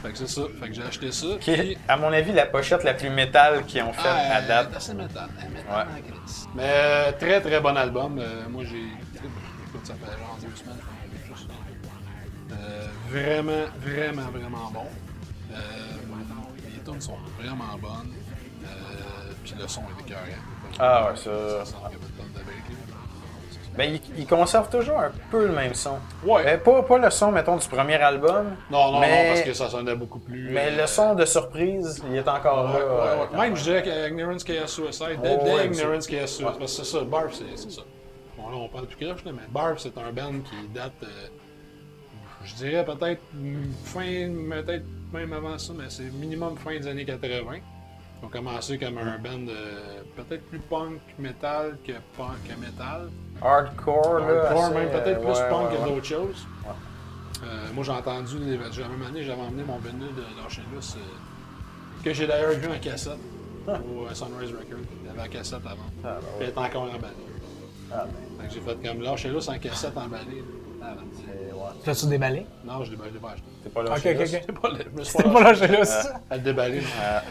Fait que c'est ça. Fait que j'ai acheté ça. Qui est, à mon avis, la pochette la plus métal qu'ils ont faite à date. C'est assez métal. Ouais. En crise. Mais très très bon album. Moi j'ai. Écoute, ça fait genre 2 semaines que j'ai juste ça. Vraiment bon. Les tunes sont vraiment bonnes. Puis le son est écœurant. Ah ouais, ça. sent qu'il y a pas de tonne de briques, là. Ben, ils conservent toujours un peu le même son. Ouais. Pas le son, mettons, du premier album. Non, mais- parce que ça sonnait beaucoup plus. Mais le son de surprise, il est encore Ouais, là. ouais. Même je dirais qu'Ignorance Chaos Suicide, dès ouais, Ignorance Chaos Suicide, parce que c'est ça, Barf c'est ça. Bon là on parle plus croche, là, mais Barf c'est un band qui date Je dirais peut-être peut-être même avant ça, mais c'est minimum fin des années 80. Ils ont commencé comme un band peut-être plus punk metal que metal. Hardcore, là. Hardcore, assez, même peut-être plus ouais, punk ouais, que ouais. d'autres choses. Moi, j'ai entendu, la même année, j'avais emmené mon vinyle de l'Archelus, que j'ai d'ailleurs vu en cassette au Sunrise Records. Il y avait la cassette avant. Ah, ben Puis ouais. elle était encore emballée. Ah, Fait que j'ai fait comme l'Archelus en cassette emballée. Ah, ben, ben, ouais. T'as-tu déballé? non, je l'ai pas acheté. T'es pas là. Ok, chez ok, nous. ok. C'est pas le- je me suis C'était pas là, j'ai là à aussi. le déballer. non.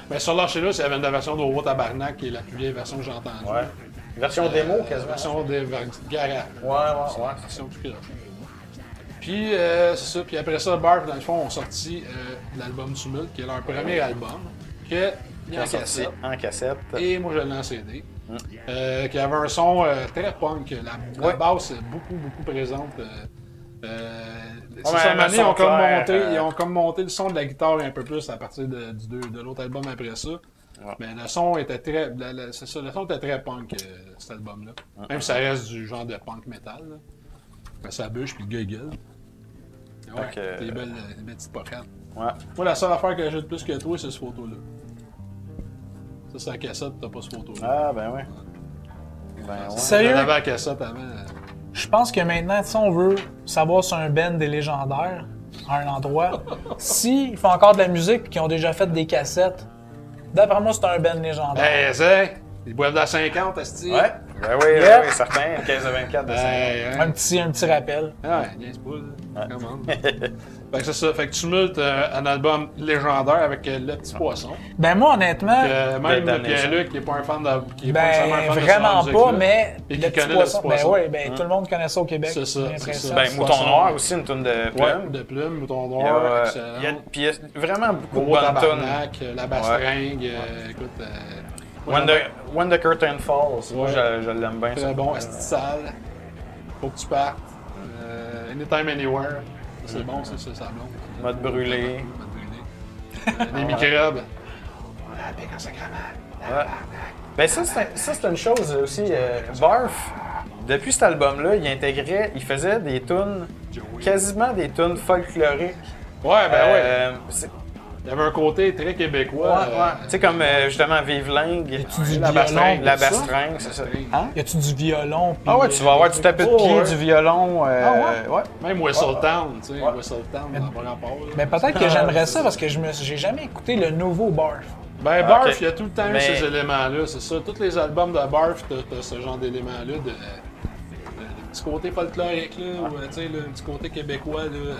Mais sur l'Archelus, il y avait une version de Robo Tabarnak qui est la plus vieille version que j'ai entendue. Ouais. Version démo, quasiment. Version de garage. Ouais. Version tout croche. Puis, c'est ça. Puis après ça, Barf, dans le fond, ont sorti l'album Tumult, qui est leur premier album, que Qui en a sorti cassette. en cassette. Et moi, je l'ai en CD. Qui avait un son très punk. La Ouais. basse est beaucoup présente. Ouais, Cette un année, son ils ont, comme clair, monté, ils ont comme monté le son de la guitare un peu plus à partir de l'autre album après ça. Ouais. Mais le son était très. C'est ça, le son était très punk, cet album-là. Même si ça reste du genre de punk metal. Là. Mais ça bûche puis le gars il gueule. Ouais, Fait que- des belles petites pochettes. Ouais. Moi, la seule affaire que j'ai de plus que toi, c'est cette photo-là. Ça, c'est la cassette, t'as pas cette photo-là. Ah, ben ouais. Ben ouais. Sérieux? J'en avais la cassette avant. Je pense que maintenant, si on veut savoir si un band est légendaire à un endroit, s'ils font encore de la musique et qu'ils ont déjà fait des cassettes, d'après moi, c'est un band légendaire. Hey, c'est. Ils boivent de la 50, esti. Ouais. Ben oui, Yeah. oui, certain. 15 à 24 de 5. Hey, hein. Un petit rappel. Ah ouais, niaise pas, là. Commande. Fait que c'est ça. Fait que Tumult, un album légendaire avec Le Petit Poisson. Ben moi, honnêtement, Même Damnation. Pierre-Luc, qui est pas un fan de. Qui est pas nécessairement un ben fan de vraiment cette pas, musique-là. mais Et le qui petit connaît poisson, Le Petit ben Poisson. oui, ben tout le monde connaît ça au Québec. C'est ça, j'ai c'est l'impression. ça. Ben, Poisson. Mouton Noir aussi, une toune de Ouais, plume. de plume, Mouton Il y Noir, a, excellent. puis il y a vraiment beaucoup de Bobo bonnes tunes. Tabarnak, La Bastringue, écoute. moi, When the Curtain Falls, moi Ouais. je l'aime bien. Très ça. bon, Asti sale. Faut que tu partes. Anytime, Anywhere. Ça, c'est bon, ça blonde. Mode brûlé. Mode brûlé. Les microbes. Ah, pique en sacrament. Ouais. Ben ça c'est une chose aussi. Barf, depuis cet album-là, il faisait des tunes, quasiment des tunes folkloriques. Ouais, ben c'est- ouais. Il y avait un côté très québécois. Tu sais, comme justement Vive-Lingue, du la violon, bastringue, la tout ça? bastringue, c'est ça. Hein? Y a-tu du violon? Puis, Ah ouais, tu vas avoir du tapis de Oh, pied, ouais. du violon. Ouais. Même Whistletown, tu sais, Ouais. Whistletown, ça n'a pas rapport. là. Ben peut-être que j'aimerais ça parce que j'ai jamais écouté le nouveau Barf. Ben, Barf, ok. il y a tout le temps eu Mais- ces éléments-là, c'est ça. Tous les albums de Barf, t'as ce genre d'éléments-là, de petit côté folklorique, là, ou tu sais, un petit côté québécois, là.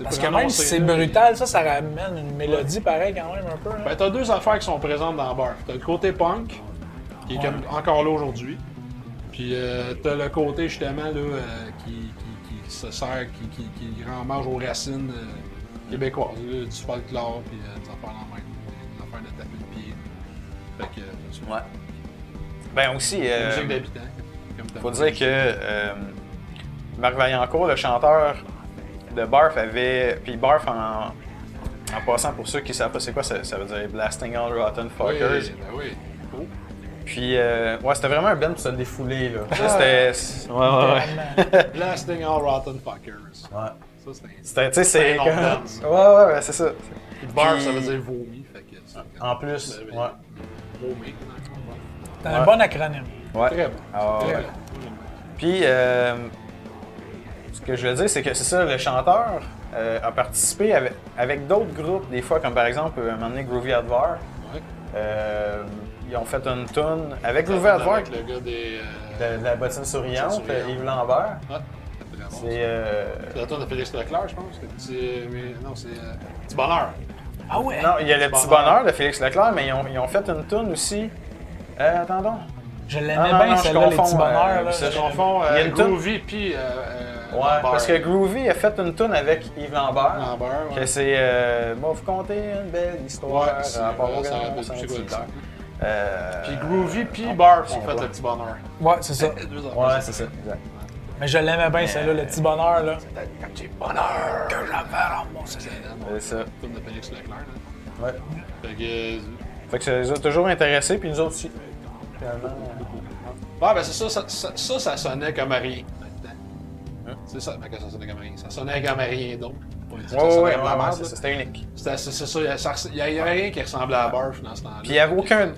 Parce que même si c'est brutal, ça ramène une mélodie pareille quand même un peu. Hein. Ben, t'as deux affaires qui sont présentes dans Barf. T'as le côté punk, qui est comme encore là aujourd'hui. Puis t'as le côté justement là, qui se sert, qui rend hommage aux racines québécoises, là, du folklore, puis des affaires dans le même. Des affaires de taper de pied. Fait que, c'est ça. Ouais. Ben aussi, La musique d'habitants. Comme t'as faut dit. dire que Marc Vaillancourt, le chanteur de Barf, avait. Puis Barf, en passant pour ceux qui ne savent pas c'est quoi, ça veut dire Blasting All Rotten Oui, Fuckers. ben oui. Cool. Puis, ouais, c'était vraiment un band pour se défouler, là. Ça, c'était. Ouais. Blasting All Rotten Fuckers. Ouais. Ça, c'était. C'était, tu sais, c'est. un nom de dance. Ouais, c'est ça. Puis Barf, Puis- ça veut dire vomi. Fait que c'est- En plus, Ben, ouais. Vomi. C'est un bon acronyme. Ouais. Très bon. Ah, Très ouais. bon. Puis, ce que je veux dire, c'est que c'est ça, le chanteur a participé avec d'autres groupes, des fois, comme par exemple, un moment donné, Groovy Advar. Ouais. Ils ont fait une tune avec Groovy Advar, Avec le gars des. de la bottine souriante, Bottine souriante. Yves Lambert. Ouais, c'est très bon. C'est. C'est la tourne de Félix Leclerc, je pense. Non, c'est Petit Bonheur. Ah ouais? Non, il y a le Petit petit Bonheur. bonheur de Félix Leclerc, mais ils ont fait une tune aussi. Attendons. Je l'aimais Ah, non, bien, non, je celle-là, les confonds, petits bonheurs. là. ça, Je confonds Il y a une toune- Groovy puis. Ouais, Lambert. parce que Groovy a fait une tune avec Yves Lambert. Lambert, ouais. Que c'est. Moi, vous contez une belle histoire. Ouais, c'est à rapport au ça grand rappelle plus c'est quoi le Saint-Hilaire. titre. Puis Groovy puis Barf ont fait ouais. le Petit Bonheur. Ouais, c'est ça. Deux affaires. Ouais, c'est ça, exact. Mais je l'aimais bien, celle-là, le petit bonheur. Là. Le Petit Bonheur. Que j'avais dans mon C'est C'est ça. la tourne de Félix Leclerc. Là. Ouais. Fait que. Fait que ça les a toujours intéressés, puis nous autres aussi. Finalement. Ouais, ben c'est ça sonnait comme rien. C'est ça, ben que ça sonnait comme rien. Ça sonnait comme rien d'autre. Ouais, c'était unique. C'est ça, il y avait rien qui ressemblait à Barf dans ce temps-là. Puis il n'y avait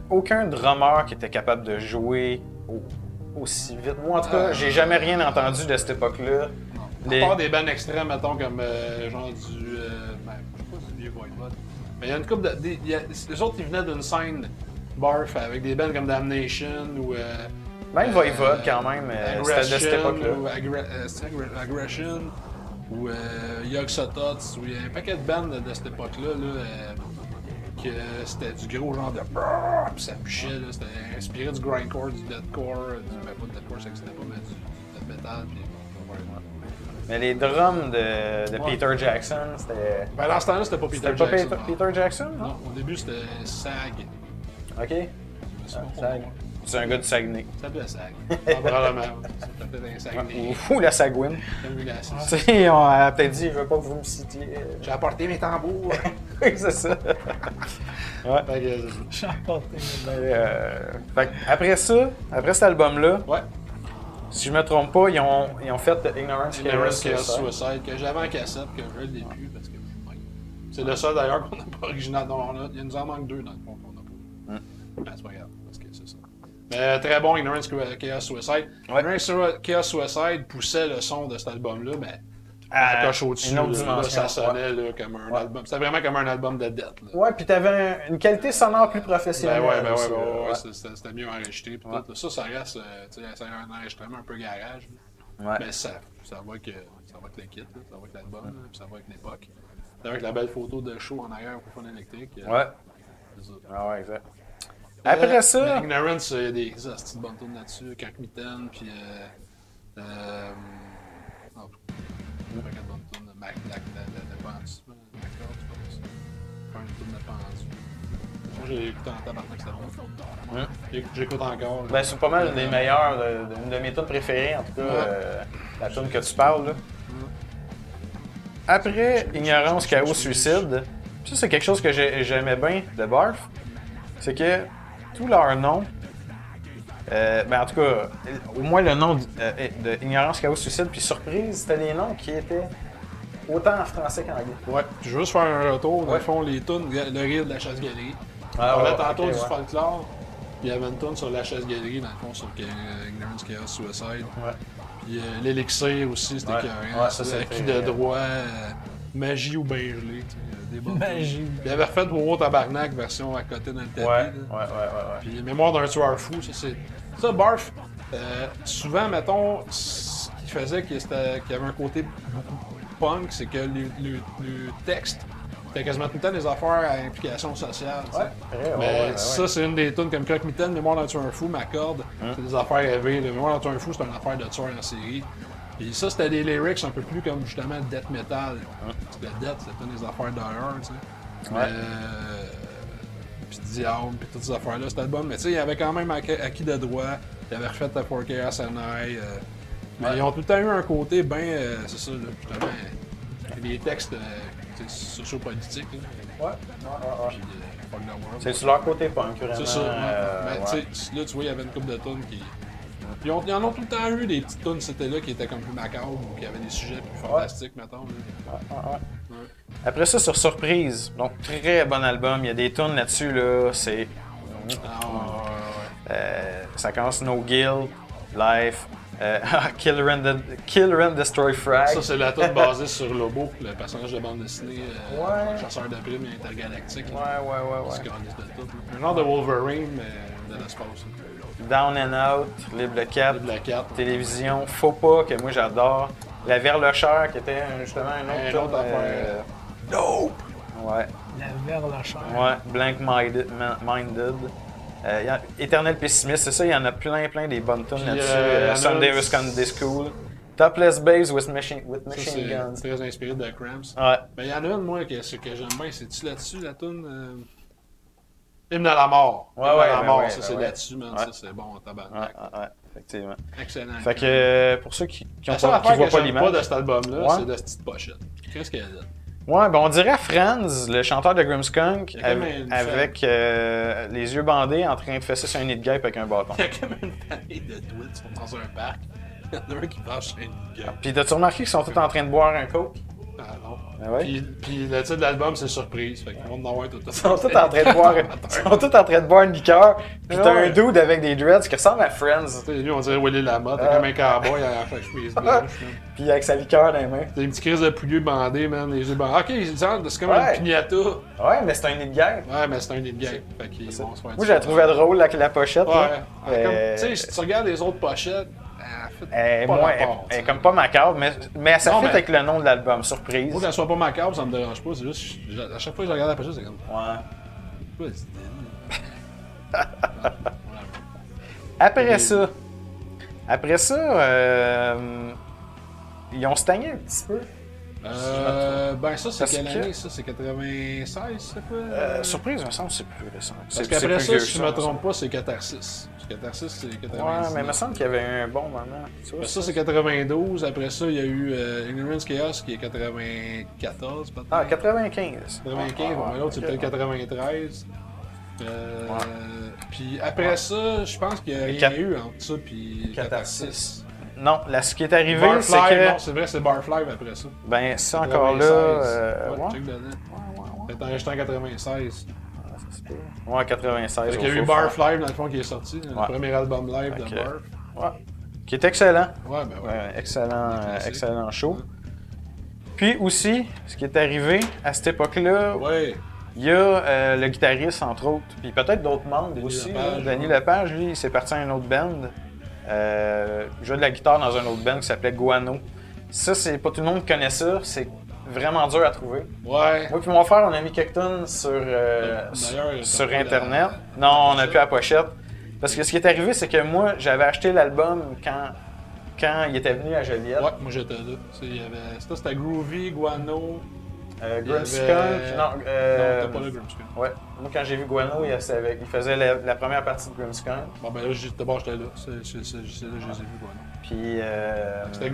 aucun drummer qui était capable de jouer aussi vite. Moi, en tout cas, j'ai jamais rien entendu de cette époque-là. À part des bands extrêmes, mettons, comme genre du. Je sais pas si du vieux Voivode. Mais il y a une couple de. Les autres, ils venaient d'une scène Barf avec des bands comme Damnation ou. Même Voivode, quand même, c'était de cette époque-là. Aggression ou Yog Sothoth, ou il y a un paquet de bands de cette époque-là. Que c'était du gros genre de. Puis ça bûchait, là. C'était inspiré du grindcore, du deathcore. Pas de deathcore, ça n'existait pas, mais du death metal. Puis, mais les drums de Peter Jackson, c'était. Ben, dans ce temps-là, c'était pas Peter Jackson. C'était pas Peter Jackson, non? Au début, c'était Sag. Ok. Sag. C'est un gars du Saguenay. Ça s'appelait Sag. Probablement. C'était peut-être un Saguenay. Ou la Sagouine. Tu sais, on a peut-être dit, je veux pas que vous me citiez. J'ai apporté mes tambours. Oui, c'est ça. Ouais. J'ai apporté après cet album-là, ouais. Si je me trompe pas, ils ont fait Ignorance Chaos Suicide, que j'avais en cassette, que je l'ai plus, parce que c'est le seul d'ailleurs qu'on n'a pas original. Il nous en manque 2 dans le fond qu'on n'a pas. Ben, c'est pas grave, parce que c'est ça. Mais très bon, Ignorance Chaos Suicide. Ouais. Ignorance Chaos Suicide poussait le son de cet album-là, mais à coche au-dessus, ça sonnait là, comme un album. C'était vraiment comme un album de death. Là. Ouais, puis t'avais une qualité sonore plus professionnelle. C'était mieux enregistré. Puis tout. Ça reste c'est un enregistrement un peu garage. Ouais. Mais ça va avec le kit, là, ça va avec l'album, puis ça va avec l'époque. Avec la belle photo de show en arrière au fond électrique. Ouais. Ah ouais, exact. Après ça. Ignorance, il y a des petites bonnes tunes là-dessus. Kirk Mitten, puis. Pas de bonne tune de Mac Black de Pendu. Faire une tune de Pendu. Moi, j'ai écouté en tabarnak, c'était bon. J'écoute encore. Ben, c'est pas mal une des meilleures, une de mes tunes préférées, en tout cas, la tune que tu parles. Là. Après Ignorance, Chaos, Suicide, ça, c'est quelque chose que j'aimais bien de Barf, c'est que tous leurs noms, ben en tout cas, au moins le nom de Ignorance, Chaos, Suicide, puis Surprise, c'était des noms qui étaient autant en français qu'en anglais. Ouais, je veux juste faire un retour. Dans le fond, les tunes, le rire de la chasse-galerie. On parlait tantôt du folklore, puis il y avait une tune sur la chasse-galerie, dans le fond, sur Ignorance, Chaos, Suicide. Ouais. Puis l'élixir aussi, c'était carré. Ça, acquis de droit, magie ou bain gelé. Des bonnes magie. Il avait refait Wow Tabarnak version à côté dans le tapis. Ouais. Puis Mémoire d'un tueur fou, ça c'est. Ça, Barf, souvent, mettons, ce qu'il faisait qu'il y avait un côté beaucoup punk, c'est que le texte, c'était quasiment tout le temps des affaires à implication sociale. Mais ça, c'est une des tunes comme Kirk Mitten, Mémoire d'un tueur fou, m'accorde. C'est des affaires rêvées. Mémoire d'un tueur fou, c'est une affaire de tueur en série. Puis ça, c'était des lyrics un peu plus comme justement death metal. Parce que death, c'était des affaires d'horreur, tu sais. Puis Diable, puis toutes ces affaires-là, cet album. Mais tu sais, il y avait quand même acquis de droit. Il avait refait ta 4K Asanai. Mais ils ont tout le temps eu un côté bien. C'est ça, là, justement. Les textes sociopolitiques. Ouais. Puis Fuck the World. C'est sur leur côté punk, vraiment. C'est ça. Mais tu sais, là, tu vois, il y avait une couple de tunes qui. Ils en ont tout le temps eu des petites tunes, c'était là qui étaient comme plus macabres ou qui avaient des sujets plus fantastiques, mettons. Après ça, sur Surprise, donc très bon album, il y a des tunes là-dessus, là, c'est... ça commence No Guilt, Life, Kill, Run, Destroy, Frag. Ça, c'est la tune basée sur Lobo, le personnage de bande dessinée, chasseur de primes intergalactique. C'est un genre de Wolverine, mais de l'espace. Down and Out, Libre le 4, Télévision, Faux pas, que moi j'adore. La Verlocheur, qui était justement un autre affaire. Nope! Ouais. La Verlocheur. Ouais, Blank Minded. Éternel Pessimiste, c'est ça, il y en a plein des bonnes tunes là-dessus. Sunday Sunday School. Topless Babes with Machine Guns. C'est très inspiré de Cramps. Ouais. Mais il y en a une, moi, que j'aime bien, c'est-tu là-dessus, la tune? Hymne à la mort. Hymne à la mort, ça c'est là-dessus, man. Ça c'est bon, tabarnak. Ouais, effectivement. Excellent. Fait que pour ceux qui voient pas l'image. Pas de cet album-là, c'est de cette petite pochette. Qu'est-ce qu'elle a? Ouais, ben on dirait Franz, le chanteur de Grimmskunk, avec les yeux bandés, en train de fesser sur un nid de guêpe avec un bâton. Il y a comme une famille de tweets qui sont dans un parc. Il y en a un qui marche sur un nid de guêpe. Puis t'as-tu remarqué qu'ils sont tous en train de boire un coke? Ah non. Ben ouais. Puis le titre de l'album, c'est Surprise. Fait qu'ils vont en avoir tout. Ils sont tous en train de boire, une liqueur. Puis t'as un dude avec des dreads qui ressemble à Friends. Lui, on dirait Willy Lamotte, comme un cowboy à la chemise blanche. Puis avec sa liqueur dans les mains. T'as une petite crise de poulieu bandé, man. Les yeux bandés. Ok, c'est comme Ouais. une pignata. Ouais, mais c'est un nid de gang. Ouais, mais c'est un nid de gang. Fait qu'ils vont se faire Moi, j'ai trouvé drôle la pochette. Ouais. Là. Tu sais, si tu regardes les autres pochettes, elle est comme pas macabre, mais ça Non, fit mais- avec le nom de l'album, Surprise. Moi, qu'elle soit pas macabre, ça me dérange pas. C'est juste, à chaque fois que je regarde la pochette, c'est comme. Ouais. Ouais, Après ça, ils ont stagné un petit peu. Ben ça, c'est Parce quelle que- année, ça? C'est 96, c'est quoi? Surprise, il me semble que c'est plus récent. Parce qu'après ça, si je me trompe pas, c'est Catharsis. Catharsis, c'est 99. Ouais, mais il me semble qu'il y avait un bon moment. Tu vois, Ben, ça, c'est 92. Après ça, il y a eu Ignorance Chaos qui est 94, peut-être. Ah, 95. 95, bon, mais l'autre, c'est ok. peut-être 93. Puis après ça, je pense qu'il y a rien eu entre ça puis Catharsis. Non, là, ce qui est arrivé, c'est Barfly, que. non, c'est vrai, c'est Barfly après ça. Ben, ça encore 96. là. Ouais, check dedans. C'est enregistré en 96. Ouais, 96. Parce qu'il y a eu Barf Live dans le fond qui est sorti, le Ouais. premier album live Ok. de Barf. Ouais. Qui est excellent. Ouais, ben ouais. Excellent show. Puis aussi, ce qui est arrivé à cette époque-là, Ouais. il y a le guitariste, entre autres, puis peut-être d'autres membres Denis aussi. Lepage, Denis ouais. Lepage, lui, il s'est parti à une autre band. Il jouait de la guitare dans un autre band qui s'appelait Guano. Ça, c'est pas tout le monde qui connaît ça. C'est vraiment dur à trouver. Ouais. Moi puis mon frère, on a mis quelques tunes sur D'ailleurs, Internet. Non, on n'a plus la pochette. Parce que ce qui est arrivé, c'est que moi, j'avais acheté l'album quand il était venu à Joliette. Ouais, moi j'étais là. C'était Groovy, Guano. Grimmskunk. Non, t'as pas le Grimmskunk. Ouais. Moi, quand j'ai vu Guano, il faisait la première partie de Grimmskunk. Bon, ben là, d'abord j'étais là. C'est là que je les ai vus, Guano. Puis. C'était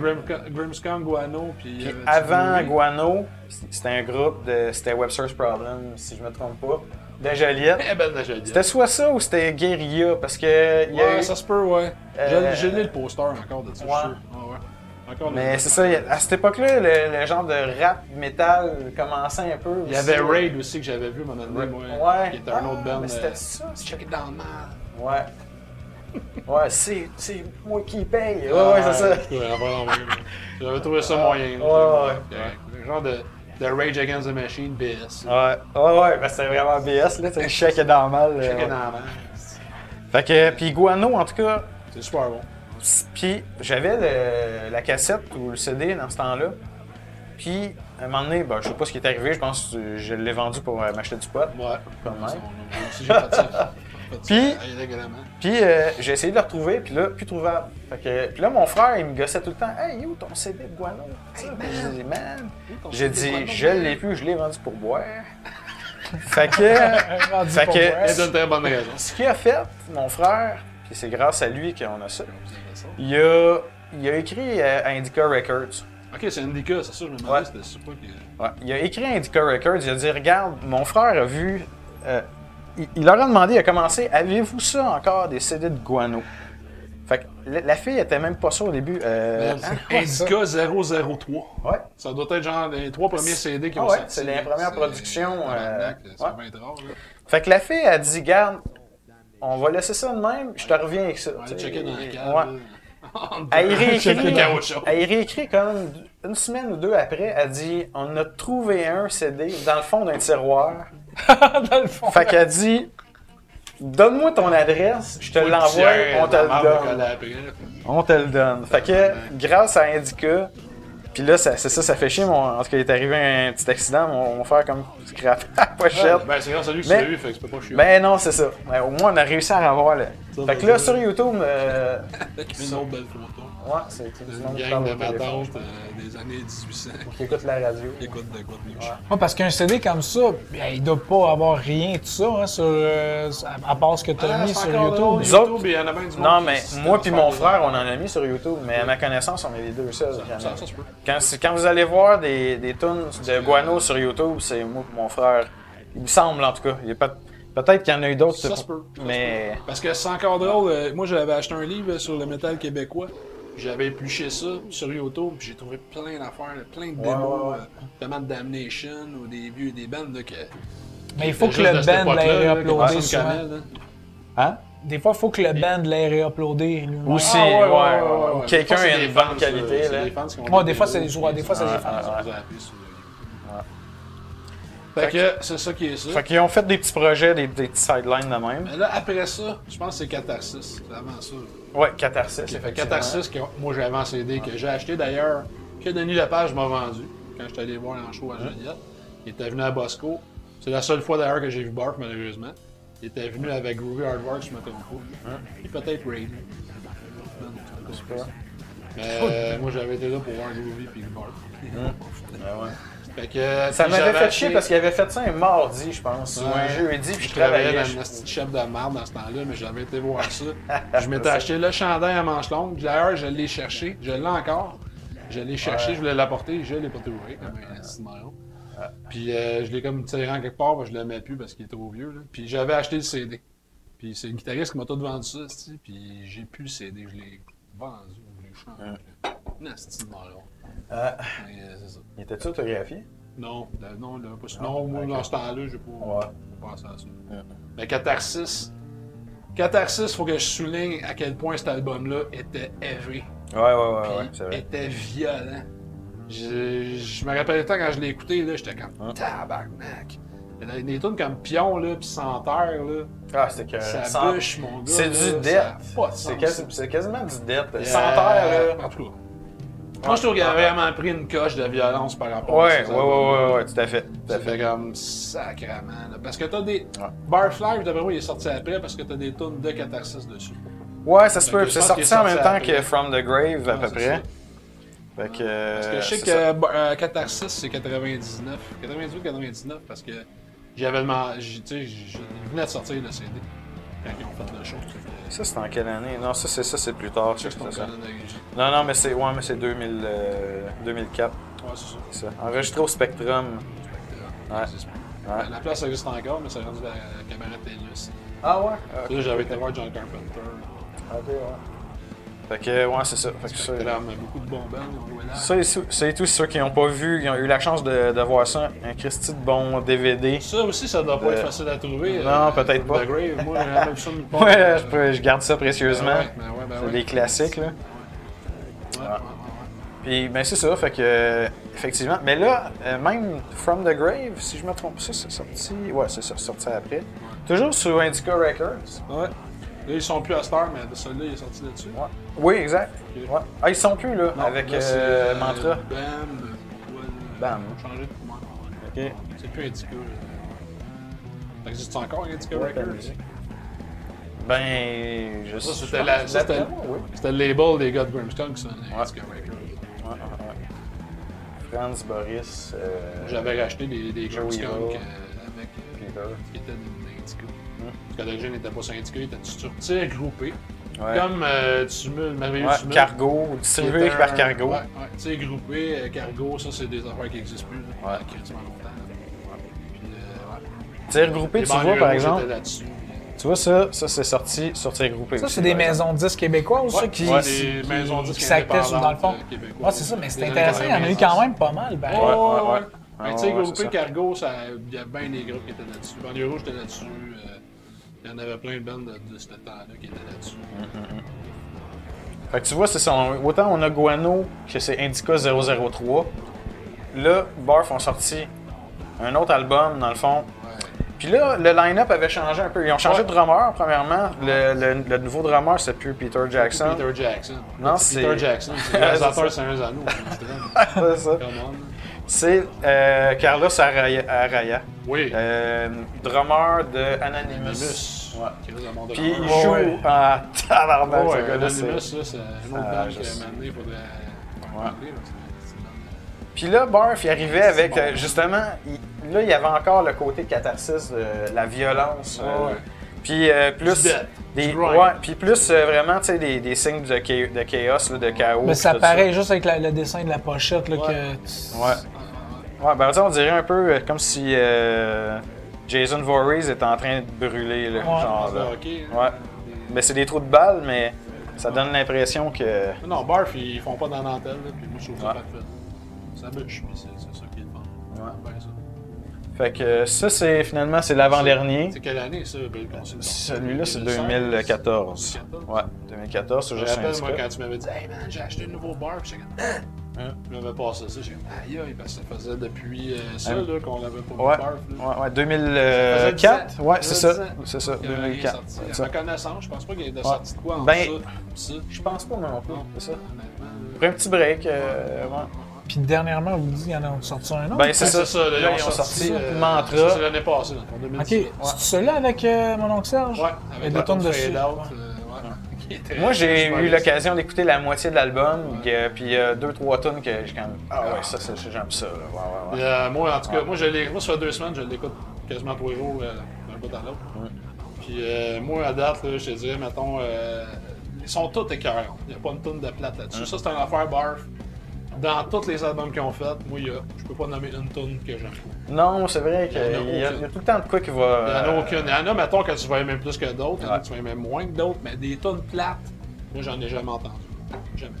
Grimmskunk, Guano. Puis avant Guano, c'était un groupe de. C'était Webster's Problem, si je me trompe pas. De Joliette. Eh ben, j'ai dit. C'était soit ça ou c'était Guerilla, parce que. il y a Ouais, eu- ça se peut, ouais. J'ai lu le poster encore de ça, Ouais. je suis sûr. Ouais, ouais. Encore Mais le- c'est ça, à cette époque-là, le genre de rap metal commençait un peu. Il y avait Raid aussi que j'avais vu à un moment donné, moi. Ouais. Qui était un autre band. Mais c'était ça. Check it down, man. Ouais. Ouais, c'est moi qui paye. Ouais, c'est ça. J'avais trouvé ça moyen. Ouais. Un genre de Rage Against the Machine, BS. Ouais, ben c'était vraiment BS, là. Le chèque est normal. Check it down, man. Fait que, puis Guano, en tout cas, C'est super bon. puis j'avais la cassette ou le CD dans ce temps-là. Puis, à un moment donné, ben, je sais pas ce qui est arrivé, je pense que je l'ai vendu pour m'acheter du pot. Ouais. Comme même. Moi aussi, j'ai fait ça. Puis- Illégalement. Puis j'ai essayé de le retrouver, puis là, plus trouvable. Fait que, puis là, mon frère, il me gossait tout le temps. Hey, où ton CD de Guano? Puis j'ai dit, man. J'ai dit, je l'ai plus, je l'ai vendu pour boire. Fait que. Rendu Fait pour que- boire. Et d'une très bonne raison. Ce qu'il a fait, mon frère, puis c'est grâce à lui qu'on a ça, il a écrit à Indica Records. Ok, c'est Indica, c'est ça, je me demandais, Ouais. c'était super. Ouais, il a écrit à Indica Records, il a dit, regarde, mon frère a vu. Il leur a demandé, il a commencé, avez-vous ça encore, des CD de Guano? Fait que la fille était même pas sûre au début. Indica 003. Ouais. Ça doit être genre les 3 premiers CD qui ont Ouais, sorti. c'est les premières productions, C'est ouais. bien drôle, là. Fait que la fille a dit, garde, on va laisser ça de même, je te reviens avec ça. On va Tu aller sais, checker dans la ouais. cave. Elle y réécrit, Caoutchouc. elle y réécrit comme une semaine ou deux après, elle dit, on a trouvé un CD dans le fond d'un tiroir. Dans le fond. Fait qu'elle dit, donne-moi ton adresse, je te l'envoie, on te le donne. On te le donne. Fait que, grâce à Indica, puis là, c'est ça, ça fait chier. En tout cas, il est arrivé un petit accident, mon frère comme scrap la pochette. Ben, c'est grâce à lui que Mais- tu l'as eu, fait que c'est pas chiant. Ben non, c'est ça. Ben, au moins, on a réussi à avoir le. Fait que là, sur YouTube, Qui met une autre belle photo. ouais, c'est du Une monde qui gang parle de au téléphone, matantes des années 1800 qui écoute la radio. qui écoutent de quoi de mieux. Ouais, parce qu'un CD comme ça, ben, il doit pas avoir rien de ça hein, sur, à part ce que tu as mis sur YouTube. Nous autres- il y en a bien du monde Non, qui mais se moi puis fait mon des- frère, on en a mis sur YouTube, mais à ma connaissance, on est les deux seuls. qui en Ça ont. se peut. Quand vous allez voir des tunes de Guano sur YouTube, c'est moi et mon frère. Il me semble en tout cas. Il y a peut-être qu'il y en a eu d'autres. Ça se peut. Mais. Parce que c'est encore drôle. Moi, j'avais acheté un livre sur le métal québécois. J'avais épluché ça sur YouTube, puis j'ai trouvé plein d'affaires, plein de démos, notamment de Damnation ou des bands là, que. Mais il faut que le band l'ait réuploadé souvent. Hein? Des fois, il faut que le band l'ait réuploadé lui-même. Aussi, ou quelqu'un ait une bonne qualité. Là. Des fois, c'est des joueurs, des fois, c'est des fans. Fait que c'est ça qui est ça. Fait qu'ils ont fait des petits projets, des petits sidelines de même. Mais là, après ça, je pense que c'est Catharsis. C'est avant ça. Ouais, Catharsis. Fait Catharsis, que moi j'avais en CD, que j'ai acheté d'ailleurs, que Denis Lepage m'a vendu quand j'étais allé voir en show à Joliette. Il était venu à Bosco. C'est la seule fois d'ailleurs que j'ai vu Barf, malheureusement. Il était venu avec Groovy Hardwork, je me trompe pas. Et peut-être Raid. Moi j'avais été là pour voir Groovy et Barf. Fait que, ça m'avait fait chier parce qu'il avait fait ça un mardi, je pense, ou un jeudi, puis je travaillais dans une petite chef de merde dans ce temps-là, mais j'avais été voir ça. Je m'étais acheté le chandail à manches longues. D'ailleurs, je l'ai cherché, je l'ai encore. Je l'ai cherché, je voulais l'apporter, je l'ai pas trouvé, comme un petit marron. Puis je l'ai comme tiré en quelque part, je le mets plus parce qu'il est trop vieux. Là. Puis j'avais acheté le CD. Puis c'est le guitariste qui m'a tout vendu ça, puis j'ai plus le CD, je l'ai vendu, je l'ai changé. Nasty de marron. C'est ça. Il était-tu autographié? Non, moi, dans ce temps-là, j'ai pas pensé à ça. Mais Catharsis, il faut que je souligne à quel point cet album-là était heavy. Ouais, c'est vrai. Était violent. Je me rappelle le temps quand je l'ai écouté, là, j'étais comme tabarnak. Il y a des tunes comme Pion, là, pis Santerre, là. Ah, c'était que. Ça bûche, mon gars. C'est du death. C'est quasiment du death. Santerre, là. En tout cas. Moi, je trouve qu'il a vraiment pris une coche de violence par rapport à ça. Ouais, tout à fait. Ça fait comme sacrément. Là. Parce que t'as des. Barfly, d'après moi, il est sorti après parce que t'as des tunes de Catharsis dessus. Ouais, ça se peut. C'est sorti en même temps que From the Grave, à peu près. Fait que, parce que je sais que Catharsis, c'est 99. 98-99, parce que j'avais demandé. Tu sais, il venait de sortir le CD quand ils ont fait le show. Ça, c'est en quelle année? Non, ça c'est plus tard. Je sais que c'est ça. Non, mais c'est 2004. Ouais, c'est ça. Enregistré au Spectrum. La place existe encore, mais c'est rendu la caméra Télus. Ah ouais? Okay. Là, j'avais été voir John Carpenter. Ok, ouais. Fait que, ouais, c'est ça. Fait que ça, beaucoup de bons bands, on jouait là. Ça et tout, c'est ceux qui n'ont pas vu, ils ont eu la chance de voir ça. Un Christy de bon DVD. Ça aussi, ça doit pas être facile à trouver. Non, peut-être pas. The Grave, moi, j'ai jamais vu ça nulle part. Ouais, je garde ça précieusement. C'est des classiques, là. Puis, ben, c'est ça, fait que, effectivement. Mais là, même From the Grave, si je me trompe, ça, c'est sorti. Ouais, c'est ça, sorti après. Toujours sur Indica Records. Ouais. Là, ils sont plus à Star, mais celui-là, il est sorti là-dessus. Ouais. Oui, exact. Okay. Ouais. Ah, ils sont plus, là, non, avec là, Mantra. Bam. Ils ont changé de commande. OK. C'est plus Indica. Ça existe encore, Indica Records? Ben, je sais pas. C'était le label des gars de Grimstone qui sont Indica Records. Franz Boris. J'avais racheté des Grimstone avec Peter, qui était d'Indica. Parce que l'origine n'était pas syndiqué, il était sur groupé. Ouais. Comme merveilleux Tumult. Cargo, distribué par Cargo. Ouais. Tu sais, groupé, Cargo, ça, c'est des affaires qui n'existent plus. Là, quasiment longtemps. Tu sais, regroupé, tu vois, par exemple. Tu vois, ça c'est sorti sur groupé. Ça, c'est des maisons 10 québécoises, ça, qui s'activent dans le fond. Ouais, c'est ça, mais c'est intéressant, il y en a eu quand même pas mal. Ouais. Tu sais, groupé, Cargo, il y a bien des groupes qui étaient là-dessus. Banlieue Rouge était là-dessus. Il y en avait plein de bandes de ce temps-là qui étaient là-dessus. Fait que tu vois, c'est ça. Autant on a Guano que c'est Indica 003. Là, Barf ont sorti un autre album, dans le fond. Puis là, le line-up avait changé un peu. Ils ont changé de drummer, premièrement. Le nouveau drummer, c'est plus Peter Jackson. Peter Jackson. Non, c'est... Peter Jackson. C'est le réalisateur Saint-Zano. C'est ça. C'est Carlos Araya. Oui. Drummer de Anonymous. Ouais. Puis il joue en tabarnak, ce gars-là. Anonymous, c'est un autre band que maintenant il faudrait appeler. Puis là, Barf, il arrivait avec, justement, là, il y avait encore le côté catharsis, la violence. Puis plus... puis plus vraiment, tu sais, des signes de chaos, là, de chaos. Mais ça paraît juste avec le dessin de la pochette, là, que... Ouais, ben on dirait un peu comme si Jason Voorhees était en train de brûler, là, genre là. Ouais. Mais c'est des trous de balles, mais Ça donne l'impression que... Non, Barf, ils font pas dans la dentelle, là, puis moi, je trouve ça parfait. Ça bûche, puis c'est ça qui est le fun. Ouais. Ben, ça. Fait que ça, c'est finalement, c'est l'avant-dernier. C'est quelle année, ça, Bill Consul? Celui-là, c'est 2014. Ouais, 2014, c'est Je me juste un rappelle, moi, petit quand tu m'avais dit, hey man, j'ai acheté un nouveau Barf, j'étais comme, je m'avais passé ça, j'ai comme, aïe aïe, parce que ça faisait depuis ça, là, qu'on l'avait pas vu Ouais, Barf. Là. ouais, 2004. Ouais, c'est ça. C'est ça, Il est 2004. sorti. C'est À ça. ma connaissance, je pense pas qu'il y ait de sorti de quoi en Ben, ça. Je pense pas, moi non plus. Non, C'est ça. honnêtement. Après un petit break, ouais. Puis dernièrement, vous dites qu'il y en a sorti un autre. Ben, c'est Ouais, ça. là, Là, ils ont sorti Mantra. Ça, c'est l'année passée, là, en Ok, 2018. c'est celui-là avec mon oncle Serge? Ouais, Et avec de la tonnes tonne dessus. Fade Out. Ouais. Moi, j'ai eu l'occasion d'écouter la moitié de l'album, puis il y a 2-3 tunes que j'ai quand même. Ah ouais, ça, j'aime ça. Là. Ouais. Moi, en tout cas, moi, ça fait 2 semaines, je l'écoute quasiment tous les jours d'un bout à l'autre. Puis moi, à date, là, je te dirais, mettons, ils sont tous écœurants. Il n'y a pas une tonne de plate là-dessus. Ça, c'est une affaire Barf. Dans tous les albums qu'ils ont fait, moi, je peux pas nommer une tonne que j'aime pas. Non, c'est vrai qu'il y a tout le temps de quoi qui va. Il n'y en a aucune. Il y en a, mettons, que tu vas aimer plus que d'autres. Il y en a que tu vas aimer moins que d'autres. Mais des tonnes plates, moi, j'en ai jamais entendu. Jamais.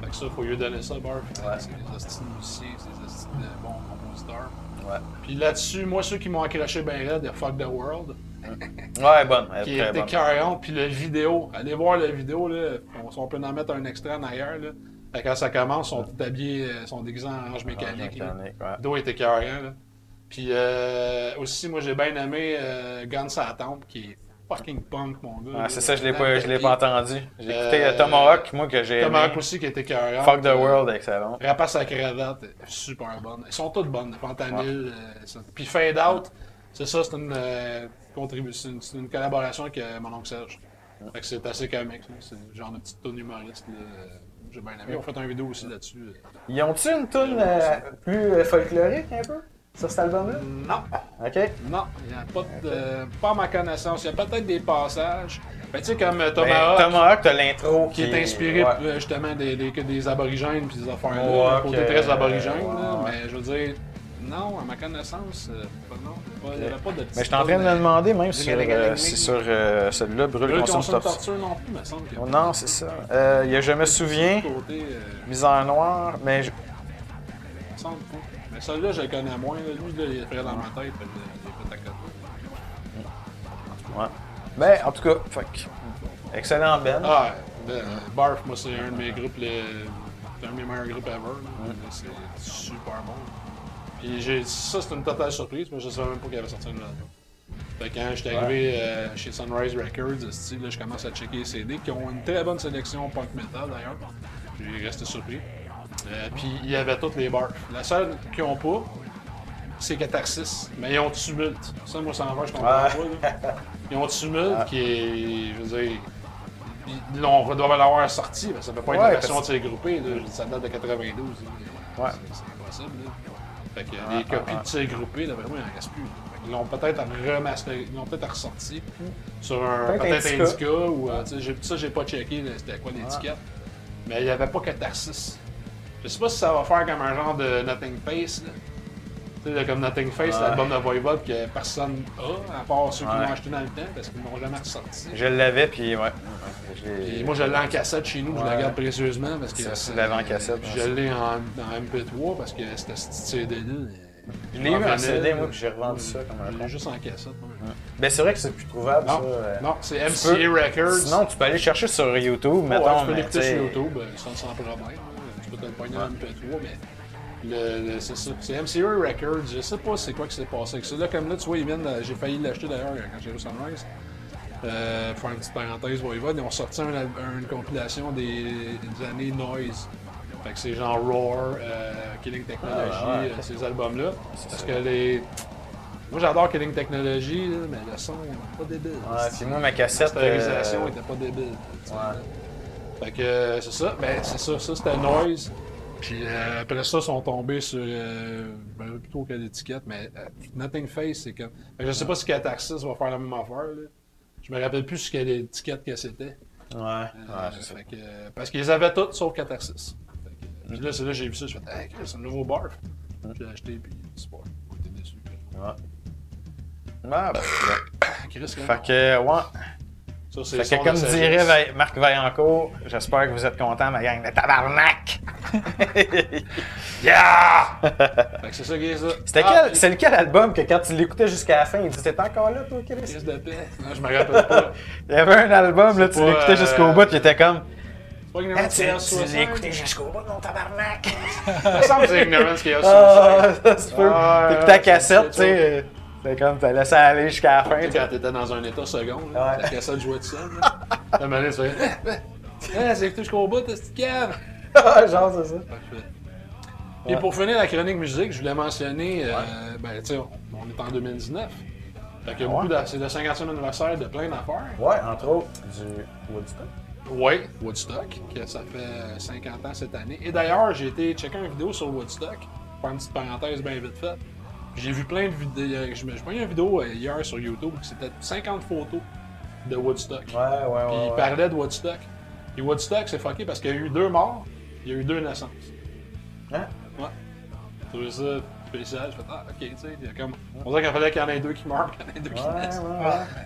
Fait que ça, faut lui donner ça, Barf. C'est des hosties de musiciens, c'est des hosties de bons compositeurs. Ouais. Puis là-dessus, moi, ceux qui m'ont accroché bien raide, il y a Fuck the World. Ouais, bonne. Qui est écœurante. Puis la vidéo, allez voir la vidéo, là. On peut en mettre un extrait en arrière, là. Fait que quand ça commence, ils sont tout habillés, sont déguisés en orange mécanique. La vidéo est écœurante, là. Puis aussi, moi, j'ai bien aimé Guns à la tempe, qui est fucking punk, mon gars. Ouais, c'est ça, je l'ai pas entendu. J'ai écouté Tomahawk, moi, que j'ai aimé. Tomahawk aussi, qui est écœurant. Fuck the World, excellent. Rapace à cravate, super bonne. Ils sont toutes bonnes, Fentanyl. Puis Fade Out, c'est ça, c'est une contribution, c'est une collaboration avec mon oncle Serge. Fait que c'est assez comique, c'est genre de petite tonne humoriste, là. J'ai bien aimé. On fait une vidéo aussi là-dessus. Ils ont-tu une tune plus folklorique un peu sur cet album-là? Non. Ok. Non, il n'y a pas de. Pas à ma connaissance. Il y a peut-être des passages. Ben, tu sais, comme Tomahawk. Tomahawk, t'as l'intro qui est inspiré justement des aborigènes puis des affaires-là. Le côté très aborigène, là, mais je veux dire. Non, à ma connaissance, non. Il n'y avait pas de petite. Mais je suis en train de me demander même si sur celui-là, Brûle consomme torture. Non plus, me semble. Non, c'est ça. Je me souviens. Misère noire, mais. Me semble pas. Mais celui-là, je le connais moins. Lui, là, il est fait dans ma tête. Il est fait à côté. Ouais. Ben, en tout cas, fuck. Excellent Ben. Ah, Barf, moi, c'est un de mes groupes, c'est un de mes meilleurs groupes ever. C'est super bon. Puis ça, c'est une totale surprise, mais je savais même pas qu'il avait sorti un album. Fait que quand j'étais arrivé chez Sunrise Records, là, je commence à checker les CD, qui ont une très bonne sélection punk metal d'ailleurs. J'ai resté surpris. Puis il y avait toutes les Barf. La seule qu'ils n'ont pas, c'est Catharsis, mais ils ont Tumulte. Ça, moi, ça en va, je comprends pas. Là. Ils ont Tumulte qui est, je veux dire, ils doivent l'avoir sorti, mais ça peut pas être une version de ces groupés. Là. Ça date de 92. C'est impossible. Là. Fait que les copies de ces groupés, d'après moi, il n'en reste plus. Ils l'ont peut-être remasterisé, ils l'ont peut-être ressorti sur un peut-être Indica ou ça j'ai pas checké c'était quoi l'étiquette. Mais il n'y avait pas Catharsis. Je sais pas si ça va faire comme un genre de Nothing Face. Tu sais, comme Nothing Face, l'album de Voivod que personne a, à part ceux qui l'ont acheté dans le temps parce qu'ils ne l'ont jamais ressorti. Je l'avais, puis ouais. Puis moi, je l'ai en cassette chez nous, je la garde précieusement parce que je l'avais en cassette. Je l'ai en MP3 parce que c'était ce CD-là. Je l'ai eu en CD, moi, puis j'ai revendu ça comme un. Je l'ai juste en cassette. Ben, c'est vrai que c'est plus trouvable, ça. Non, c'est MCA Records. Sinon, tu peux aller chercher sur YouTube, mettons. Tu peux l'écouter sur YouTube, sans problème. Tu peux te le pogner en MP3, mais. C'est ça. C'est MCA Records. Je sais pas c'est quoi qui s'est passé avec ça. Là, comme là, tu vois, j'ai failli l'acheter d'ailleurs quand j'ai eu Sunrise. Pour une petite parenthèse, Voivod, ils ont sorti une compilation des années Noise. Fait que c'est genre Roar, Killing Technology, ces albums-là. Parce que moi j'adore Killing Technology, là, mais le son n'est pas débile. Ouais, puis moi ma cassette. La masterisation était pas débile. Fait que c'est ça. Ben c'est ça c'était Noise. Puis après ça, ils sont tombés sur. Plutôt que l'étiquette, mais Nothing Face, c'est comme. Je sais pas si Catharsis va faire la même affaire. Là. Je me rappelle plus quelle étiquette que c'était. C'est ça. Parce qu'ils avaient toutes sauf Catharsis. Puis là, c'est là que j'ai vu ça. Je fais, hey, c'est un nouveau Barf. Je l'ai acheté, puis c'est pas. J'étais déçu. Ah, ben, Chris, fait que, ouais. Ça, c'est Fait que comme dirait Marc Vaillancourt, j'espère que vous êtes contents, ma gang de tabarnak! Yeah! Fait que c'est ça qui est ça. C'est lequel album que quand tu l'écoutais jusqu'à la fin, il dit « T'es encore là, toi, Chris? » Pièce de paix. Non, je me rappelle pas. Il y avait un album, là, tu l'écoutais jusqu'au bout, il était comme C'est pas « Ignorance Tu Chaos l'as Suicide. écouté jusqu'au bout, mon tabarnak! » Ça me semble que c'est Ignorance Chaos Ah, Suicide. ça se peut. T'écoutais ta cassette, tu sais. C'est comme, t'as laissé aller jusqu'à la fin. Tu sais, quand t'étais dans un état second, là, Ouais. la cassette jouait de seul. La manette, tu fais c'est écouté jusqu'au bout, t'es cette cave! Genre, c'est ça. Parfait. Et pour finir la chronique musique, je voulais mentionner, ben, tu sais, on est en 2019. Fait qu'il y a beaucoup c'est le 50e anniversaire de plein d'affaires. Ouais, entre autres, du Woodstock. Oui, Woodstock, que ça fait 50 ans cette année. Et d'ailleurs, j'ai été checker une vidéo sur Woodstock, faire une petite parenthèse bien vite faite. J'ai vu plein de vidéos. Je me pris une vidéo hier sur YouTube, c'était 50 photos de Woodstock. Puis il parlait de Woodstock. Et Woodstock, c'est fucké parce qu'il y a eu 2 morts, il y a eu 2 naissances. Hein? Ouais. Je trouvais ça spécial. Je fais ok, tu sais, il y a comme. On dirait qu'il fallait qu'il y en ait 2 qui meurent, qu'il y en ait 2 qui naissent.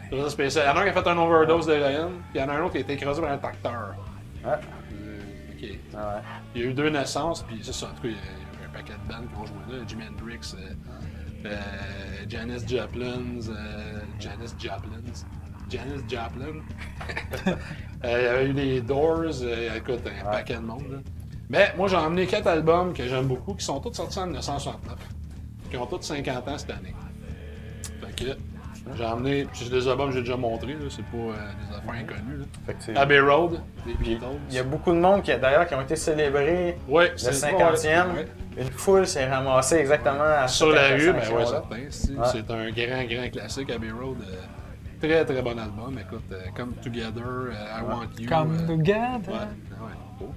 Je trouvais ça spécial. Il y en a un qui a fait un overdose d'héroïne, puis il y en a un autre qui a été écrasé par un tracteur. Ok. Ouais. Il y a eu 2 naissances, puis c'est ça. En tout cas, il y a eu un paquet de bandes qui ont joué là. Jimi Hendrix, Janis Joplin. Il y avait eu les Doors, écoute, un paquet de monde. Là. Mais moi, j'ai emmené 4 albums que j'aime beaucoup, qui sont tous sortis en 1969, qui ont tous 50 ans cette année. Fait que j'ai emmené, puis les albums que j'ai déjà montrés, là, c'est pas des affaires inconnues. Là. Abbey Road, des Beatles. Il y a beaucoup de monde d'ailleurs qui ont été célébrés le 50e. Ouais. Une foule s'est ramassée exactement à sur la rue, ben ouais, là. certain. C'est un grand classique, Abbey Road. Très bon album. Écoute, Come Together, I Want You. Come Together. Ouais, beau.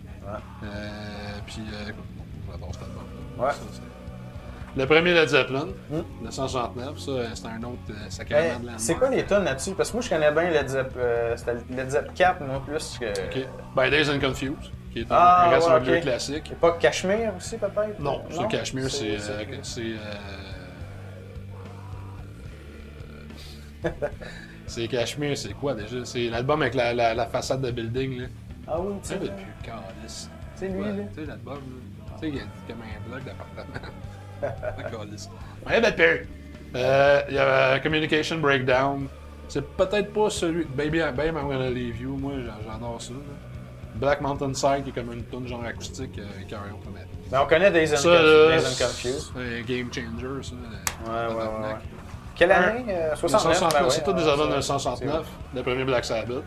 Puis, écoute, j'adore cet album. Ouais. Le premier Led Zeppelin, 1969, ça, c'est un autre sacrément de la c'est quoi les tonnes là-dessus? Parce que moi, je connais bien Led Zeppelin. C'était Led Zeppelin 4, moi, plus que. Ok. By Days and Confused, qui est un rassembleur classique. Et pas Cashmere aussi, peut-être? Non, c'est Cashmere, c'est. C'est Cashmere, c'est quoi déjà? C'est l'album avec la façade de building, là. Ah oui, tu sais. C'est depuis Calice. C'est lui, là. Tu sais, l'album, là. Tu sais, il y a comme un bloc d'appartement. Calice. Ouais, ben, pire. Il y a Communication Breakdown. C'est peut-être pas celui. Baby, I'm Gonna Leave You. Moi, j'adore ça. Là. Black Mountain Side, qui est comme une tune genre acoustique, carrément. Mais on connaît Days and Confused. C'est Game Changer, ça. Ouais. Quelle année? 69? Ben c'est tous des albums de 1969. Le premier Black Sabbath,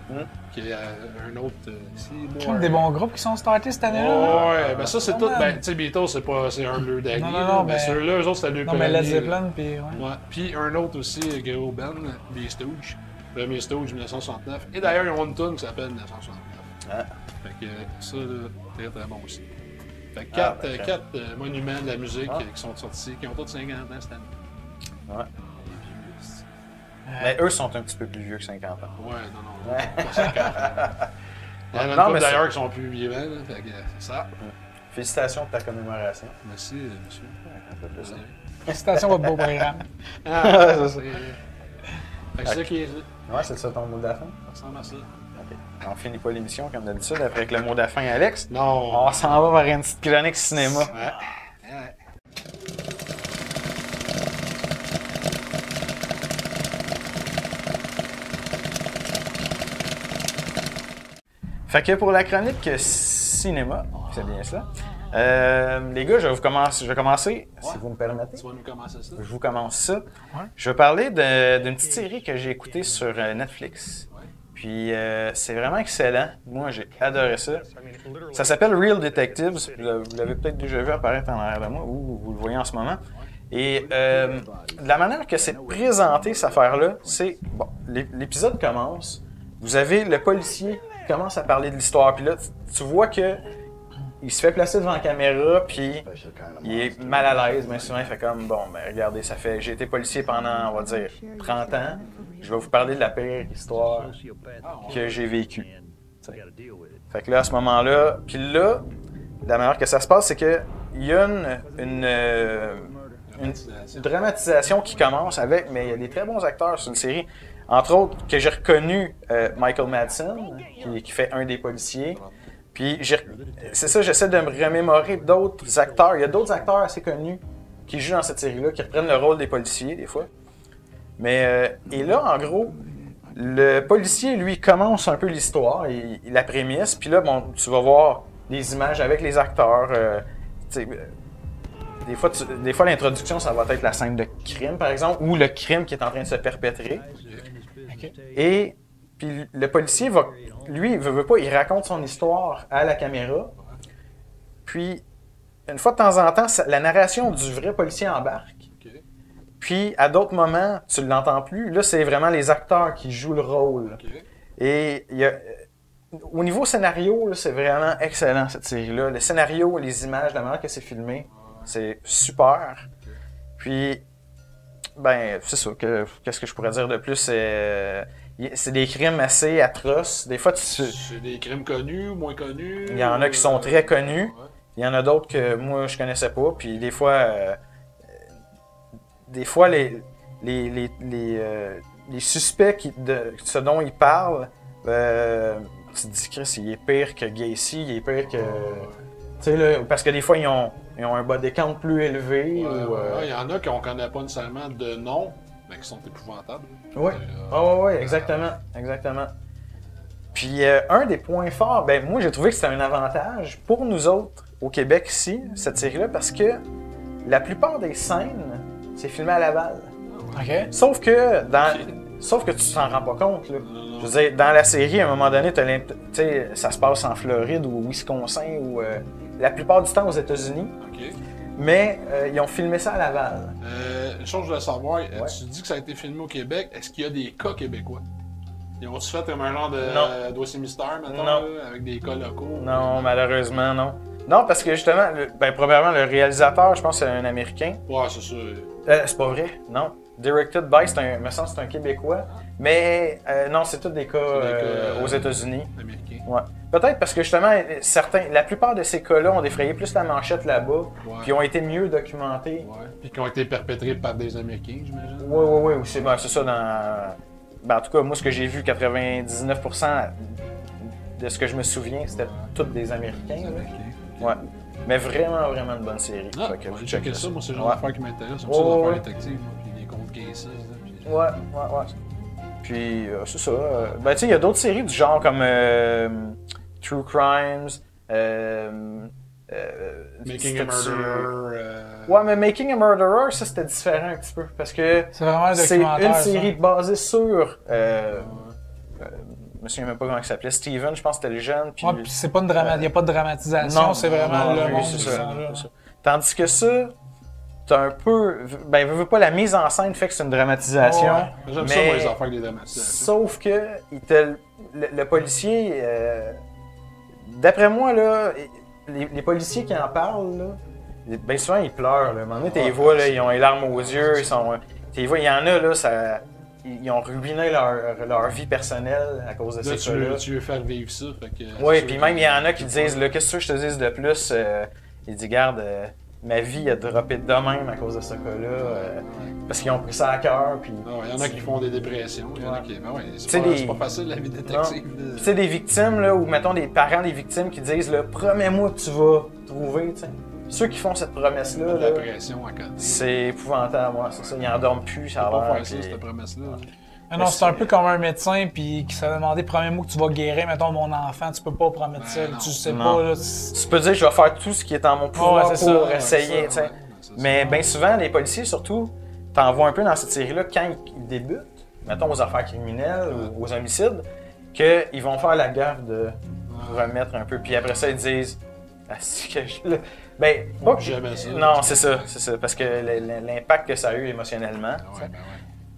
qui est un autre... Des bons groupes qui sont startés cette année-là. Ouais, ben ça c'est tout... Ben, tu sais, Beatles, c'est un bleu d'allié. Non, mais ceux-là, eux autres, c'était le premier. Non, mais Led Zeppelin, puis... Ouais. Puis un autre aussi, gros band, les Stooges. Le premier Stooges, 1969. Et d'ailleurs, ils ont une tune qui s'appelle 1969. Fait que ça, là, très bon aussi. Fait que 4 monuments de la musique qui sont sortis, qui ont tous 50 ans cette année. Ouais. Mais eux sont un petit peu plus vieux que 50 ans. Ouais, non, pas 50 ans. Il y en a d'ailleurs qui sont plus vivants, là, fait que c'est ça. Félicitations pour ta commémoration. Merci, monsieur. Félicitations pour votre beau programme. C'est ça. Fait que c'est ça qui est... Ouais, c'est ça ton mot de la fin? Ça ressemble à ça. OK. On finit pas l'émission comme d'habitude avec le mot de la fin, Alex. Non. On s'en va vers une petite chronique cinéma. Ouais. Fait que pour la chronique cinéma, c'est bien ça. Les gars, je vais commencer, si vous me permettez. Tu vas nous commencer ça? Je vous commence ça. Ouais. Je vais parler d'une petite série que j'ai écoutée sur Netflix. Puis c'est vraiment excellent. Moi, j'ai adoré ça. Ça s'appelle Real Detectives. Vous l'avez peut-être déjà vu apparaître en arrière de moi, ou vous le voyez en ce moment. Et la manière que c'est présenté, cette affaire-là, c'est... Bon, l'épisode commence. Vous avez le policier qui commence à parler de l'histoire. Puis là, tu vois que il se fait placer devant la caméra, puis il est mal à l'aise. Bien souvent, il fait comme, bon, ben regardez, j'ai été policier pendant, on va dire, 30 ans. Je vais vous parler de la pire histoire que j'ai vécue. Fait que là, à ce moment-là, puis là, la manière que ça se passe, c'est qu'il y a une dramatisation qui commence avec, mais il y a des très bons acteurs sur une série. Entre autres, que j'ai reconnu Michael Madsen, qui fait un des policiers. Puis c'est ça, j'essaie de me remémorer d'autres acteurs. Il y a d'autres acteurs assez connus qui jouent dans cette série-là, qui reprennent le rôle des policiers des fois. Mais et là, en gros, le policier, lui, commence un peu l'histoire, la prémisse. Puis là, bon, tu vas voir des images avec les acteurs. Des fois, l'introduction, ça va être la scène de crime, par exemple, ou le crime qui est en train de se perpétrer. Okay. Et puis le policier va, lui, veut pas, il raconte son histoire à la caméra. Puis, une fois de temps en temps, la narration du vrai policier embarque. Okay. Puis, à d'autres moments, tu ne l'entends plus. Là, c'est vraiment les acteurs qui jouent le rôle. Okay. Et au niveau scénario, là, c'est vraiment excellent, cette série-là. Le scénario, les images, la manière que c'est filmé, c'est super. Puis, ben, c'est ça. Qu'est-ce que je pourrais dire de plus? C'est des crimes assez atroces. Des fois, c'est des crimes connus ou moins connus? Il y en a qui sont très connus. Ouais. Il y en a d'autres que moi, je connaissais pas. Puis des fois les suspects de ce dont ils parlent, tu te dis, Chris, il est pire que Gacy, il est pire que... Tu sais, là, parce que des fois, ils ont un body count plus élevé. Il y en a qu'on connaît pas nécessairement de nom, mais qui sont épouvantables. Oui, exactement. Puis, un des points forts, ben moi, j'ai trouvé que c'était un avantage pour nous autres au Québec ici, cette série-là, parce que la plupart des scènes, c'est filmé à Laval. Okay. Sauf que tu t'en rends pas compte, là. Je veux dire, dans la série, à un moment donné, ça se passe en Floride ou au Wisconsin ou la plupart du temps aux États-Unis. Okay. Mais ils ont filmé ça à Laval. Une chose que je voulais savoir, tu dis que ça a été filmé au Québec. Est-ce qu'il y a des cas québécois? Ils ont-tu fait comme un genre de dossier mystère, maintenant, là, avec des cas locaux? Non, malheureusement, non. Non, parce que justement, premièrement, le réalisateur, je pense que c'est un Américain. Ouais, c'est ça. C'est pas vrai, non. Directed by, me semble que c'est un Québécois. Mais non, c'est tous des cas aux États-Unis. Américains. Ouais. Peut-être parce que justement, la plupart de ces cas-là ont défrayé plus la manchette là-bas, puis ont été mieux documentés. Ouais. Puis qui ont été perpétrés par des Américains, j'imagine. Oui. C'est ça dans. En tout cas, moi, ce que j'ai vu, 99% de ce que je me souviens, c'était toutes des Américains. Ouais. Mais vraiment, vraiment une bonne série. Ah, je vais checker ça. Moi, c'est le genre d'affaires qui m'intéresse. J'aime ça, les affaires détectives, puis les comptes cases. Ouais. Puis, c'est ça. Ben, tu sais, il y a d'autres séries du genre comme True Crimes, Making a Murderer. Ouais, mais Making a Murderer, ça, c'était différent un petit peu. Parce que c'est vraiment un documentaire, une série basée sur... je me souviens même pas comment il s'appelait. Steven, je pense que c'était le jeune. Puis c'est pas il n'y a pas de dramatisation, non, c'est vraiment le monde. C'est ça. Tandis que ça, t'as un peu... Ben, veux pas, la mise en scène fait que c'est une dramatisation. Ouais. J'aime ça, moi, les affaires avec des dramatisations. Sauf que le policier... d'après moi, là, les policiers qui en parlent, là, bien souvent, ils pleurent. Là. À un moment donné, tu les vois, là, ils ont les larmes aux yeux. Tu les vois, il y en a, là, ils ont ruiné leur vie personnelle à cause de ces cas-là. Tu veux faire vivre ça. Oui, puis même, il y en a qui disent, là, qu'est-ce que je te dise de plus? Ils disent, garde, ma vie a droppé de même à cause de ce cas-là. Parce qu'ils ont pris ça à cœur. Puis, il y en a qui font des dépressions. Il y en a qui. C'est pas facile, la vie détective. Tu sais, des victimes, là, ou mettons des parents des victimes qui disent, là, promets-moi que tu vas trouver, tu sais. Ceux qui font cette promesse-là, la pression à côté. C'est épouvantable, moi, c'est ça. Ils n'endorment plus, ça va pas faire ça, cette promesse-là. Non, c'est un peu comme un médecin puis qui s'est demandé promets-moi que tu vas guérir, mettons, mon enfant, tu peux pas promettre ça, tu sais pas. Là, tu peux dire je vais faire tout ce qui est en mon pouvoir pour essayer, tu sais. Mais bien souvent, les policiers, surtout, t'en vois un peu dans cette série-là, quand ils débutent, mettons aux affaires criminelles ou aux homicides, qu'ils vont faire la gaffe de remettre un peu. Puis après ça, ils disent ben, pas jamais ça. Non, c'est ça, parce que l'impact que ça a eu émotionnellement.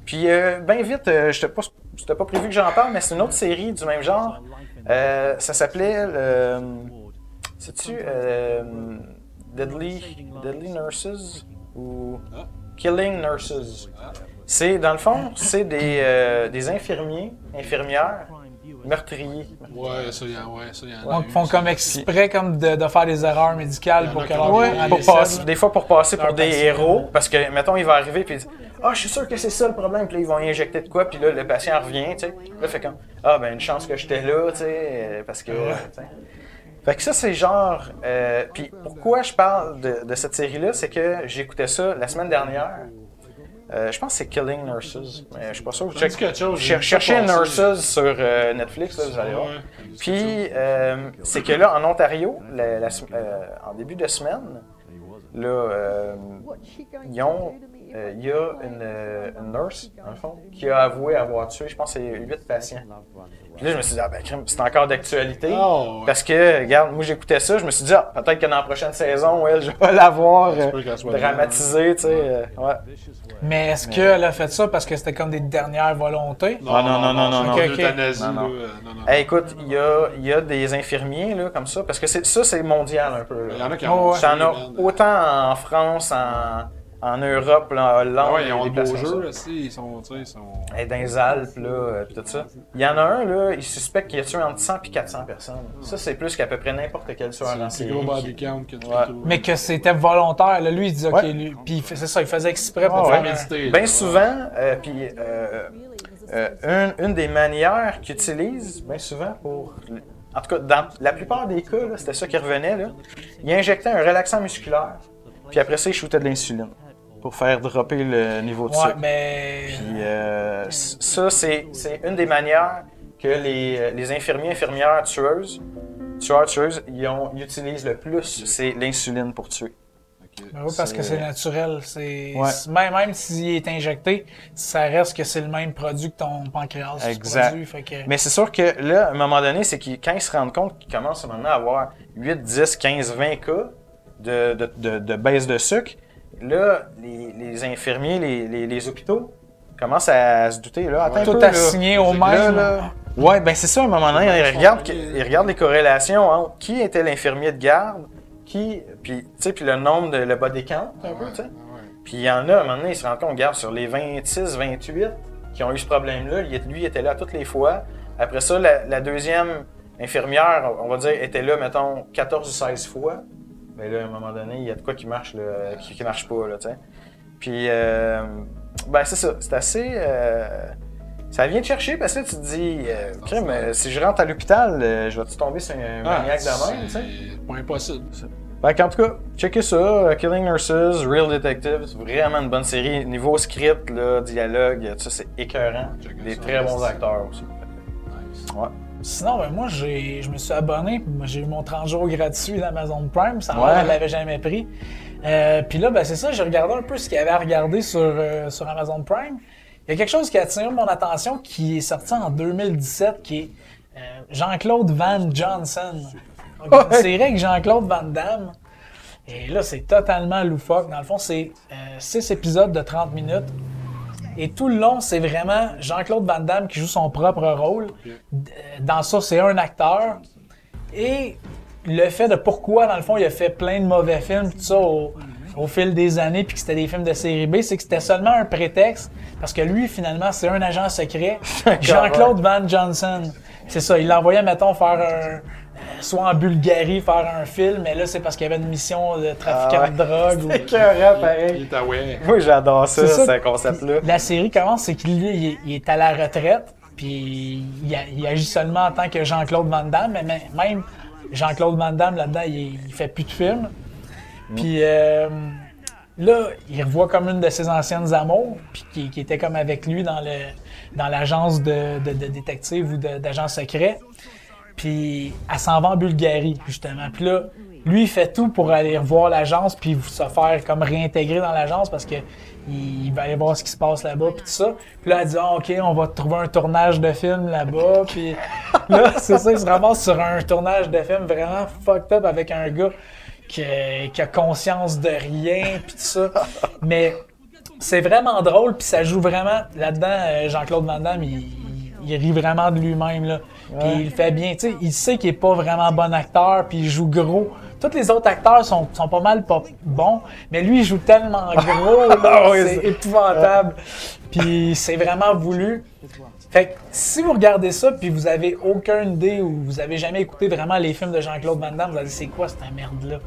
Puis, ben vite, c'était pas prévu que j'en parle, mais c'est une autre série du même genre. Ça s'appelait, sais-tu, Deadly Nurses ou Killing Nurses. C'est, dans le fond, c'est des infirmières meurtrier. Ouais, ça, il y en a. Donc, ils font comme exprès comme de faire des erreurs médicales pour que leur parent décède. Des fois pour passer pour Leur des patient. héros, parce que, mettons, il va arriver puis il dit « Ah, je suis sûr que c'est ça le problème », puis là, ils vont y injecter de quoi, puis là, le patient revient, tu sais. Là, fait comme « Ah, ben, une chance que j'étais là, tu sais, parce que... tu sais. » Fait que ça, c'est genre... puis pourquoi je parle de cette série-là, c'est que j'écoutais ça la semaine dernière. Je pense que c'est Killing Nurses, mais je suis pas sûr. Cherchez Nurses sur Netflix, là, vous allez voir. Puis, c'est que là, en Ontario, en début de semaine, là, il y a une nurse, dans le fond, qui a avoué avoir tué, je pense, 8 patients. Puis là, je me suis dit, ah ben, c'est encore d'actualité. Oh, ouais. Parce que, regarde, moi, j'écoutais ça, je me suis dit, ah, peut-être que dans la prochaine saison, elle, je vais la voir dramatisée, tu sais. Ouais. Mais est-ce qu'elle a fait ça parce que c'était comme des dernières volontés? Non. Ok. L'euthanasie, Non, non. non. Hey, écoute, il y a des infirmiers, là, comme ça, parce que c'est mondial un peu. Il y en a qui Oh, ont... ouais. T'en as autant en France, en Europe, là, en Hollande. Ouais, ils ont des de places beaux comme jeux ça. aussi, ils sont... Hey, dans les Alpes, là, pis tout ça. Il y en a un, là, il suspecte qu'il a tué entre 100 et 400 personnes. Ça, c'est plus qu'à peu près n'importe quel tueur en C'est série. gros body count que tu Ouais. trouves. Mais que c'était volontaire. Là, lui, il dit, OK, Ouais. lui. Puis c'est ça, il faisait exprès pour Ouais, faire ouais. méditer. Bien souvent, une des manières qu'ils utilisent, bien souvent, pour... En tout cas, dans la plupart des cas, là, c'était ça qui revenait, là, ils injectaient un relaxant musculaire, puis après ça, ils shootaient de l'insuline pour faire dropper le niveau de Ouais, sucre. mais. Puis ça, c'est une des manières que les infirmiers, infirmières, tueuses, ils utilisent le plus, c'est l'insuline pour tuer. Ben oui, parce que c'est naturel. C'est Ouais. même s'il est injecté, ça reste que c'est le même produit que ton pancréas Exact. produit. Fait que... Mais c'est sûr que là, à un moment donné, c'est quand ils se rendent compte qu'ils commencent maintenant à avoir 8, 10, 15, 20 cas de baisse de sucre, là, les infirmiers, les hôpitaux commencent à se douter. Là, attends un Tout peu, là. assigné au Là, même. là. Ouais, ben c'est ça, à un moment donné, ils regardent les corrélations entre qui était l'infirmier de garde, puis le nombre de le body count, un peu, tu sais. Puis il y en a, à un moment donné, ils se rendent compte, regarde, sur les 26, 28 qui ont eu ce problème-là, lui, il était là toutes les fois. Après ça, la deuxième infirmière, on va dire, était là, mettons, 14 ou 16 fois. Mais là, à un moment donné, il y a de quoi qui marche, là, qui marche pas, là, tu sais. Puis, ben c'est ça, c'est assez... ça vient te chercher parce que tu te dis, crème, si je rentre à l'hôpital, je vais-tu tomber sur un maniaque de même, tu sais? C'est pas impossible. Fait qu'en tout cas, checkez ça, Killing Nurses, Real Detective, c'est vraiment une bonne série. Niveau script, là, dialogue, tout ça, c'est écœurant. Des très bons acteurs aussi. Ouais. Sinon, ben moi, je me suis abonné. J'ai eu mon 30 jours gratuit d'Amazon Prime. Ça, Ouais. je l'avais jamais pris. Puis là, ben c'est ça, j'ai regardé un peu ce qu'il y avait à regarder sur Amazon Prime. Il y a quelque chose qui a attiré mon attention qui est sorti en 2017, qui est Jean-Claude Van Johnson. Donc, une série avec Jean-Claude Van Damme. Et là, c'est totalement loufoque. Dans le fond, c'est 6 épisodes de 30 minutes. Et tout le long, c'est vraiment Jean-Claude Van Damme qui joue son propre rôle. Dans ça, c'est un acteur. Et le fait de pourquoi, dans le fond, il a fait plein de mauvais films, tout ça, au fil des années, puis que c'était des films de série B, c'est que c'était seulement un prétexte. Parce que lui, finalement, c'est un agent secret. Jean-Claude Van Johnson. C'est ça, il l'envoyait, mettons, faire soit en Bulgarie, faire un film, mais là, c'est parce qu'il y avait une mission de trafiquant de drogue. C'est écœurant, Il pareil. est away. Moi, j'adore ça, C'est ça. ce concept-là. La série commence, c'est qu'il il est à la retraite, puis il agit seulement en tant que Jean-Claude Van Damme, mais même Jean-Claude Van Damme, là-dedans, il fait plus de films. Puis là, il revoit comme une de ses anciennes amours, puis qui était comme avec lui dans l'agence de détective ou d'agent secret. Puis elle s'en va en Bulgarie, justement. Puis là, lui, il fait tout pour aller revoir l'agence puis se faire comme réintégrer dans l'agence parce que il va aller voir ce qui se passe là-bas puis tout ça. Puis là, elle dit OK, on va trouver un tournage de film là-bas. Puis là, c'est ça, il se ramasse sur un tournage de film vraiment fucked up avec un gars qui a conscience de rien puis tout ça. Mais c'est vraiment drôle puis ça joue vraiment là-dedans. Jean-Claude Van Damme, il rit vraiment de lui-même là. Puis il le fait bien, tu sais, il sait qu'il est pas vraiment bon acteur, puis il joue gros tous les autres acteurs sont pas mal pas bons, mais lui, il joue tellement gros, là, c'est épouvantable. Puis c'est vraiment voulu. Fait que si vous regardez ça, puis vous avez aucune idée ou vous avez jamais écouté vraiment les films de Jean-Claude Van Damme, vous allez dire c'est quoi cette merde-là?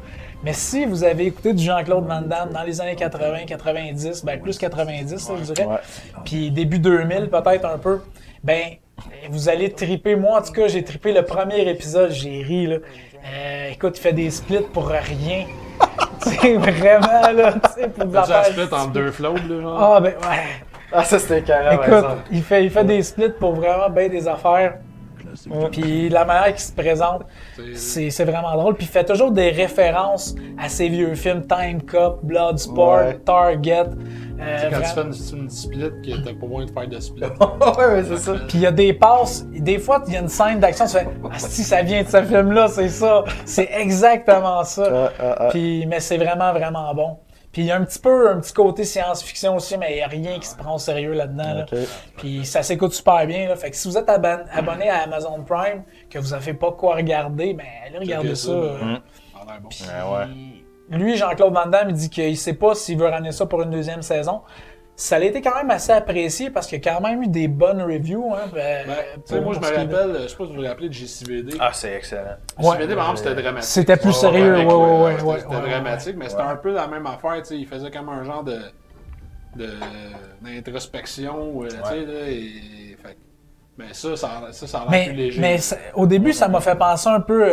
Mais si vous avez écouté du Jean-Claude Van Damme dans les années 80, 90, ben plus 90, là, je dirais, puis début 2000 peut-être un peu, ben vous allez triper. Moi, en tout cas, j'ai trippé le premier épisode, j'ai ri, là. Écoute, il fait des splits pour rien. C'est vraiment, là, tu sais, pour de la faire. Tu as split en 2 floats, là, genre? Ah, ben ouais. Ah, ça, c'était carré. Écoute, il fait des splits pour vraiment bien des affaires. Puis la manière qu'il se présente, c'est vraiment drôle. Puis il fait toujours des références à ses vieux films, Time Cop, Bloodsport, Target. Quand tu fais une split, t'as pas moyen de faire de split. Ouais, c'est ça. Puis il y a des passes, des fois il y a une scène d'action, tu fais « Ah si, ça vient de ce film-là, c'est ça! » C'est exactement ça. Puis, mais c'est vraiment, vraiment bon. Puis il y a un petit côté science-fiction aussi, mais il n'y a rien qui se prend au sérieux là-dedans. Là. Puis ça s'écoute super bien. Là. Fait que si vous êtes abonné à Amazon Prime, que vous n'avez pas quoi regarder, ben allez regarder ça. Puis, lui, Jean-Claude Van Damme, il dit qu'il ne sait pas s'il veut ramener ça pour une deuxième saison. Ça a été quand même assez apprécié parce qu'il y a quand même eu des bonnes reviews. Hein, moi, je me rappelle, je sais pas si vous vous rappelez de JCVD. Ah, c'est excellent. JCVD, par exemple, c'était dramatique. C'était plus sérieux, C'était dramatique, mais c'était un peu la même affaire. Il faisait comme un genre d'introspection. Mais ça a l'air plus léger. Mais au début, ça m'a fait penser un peu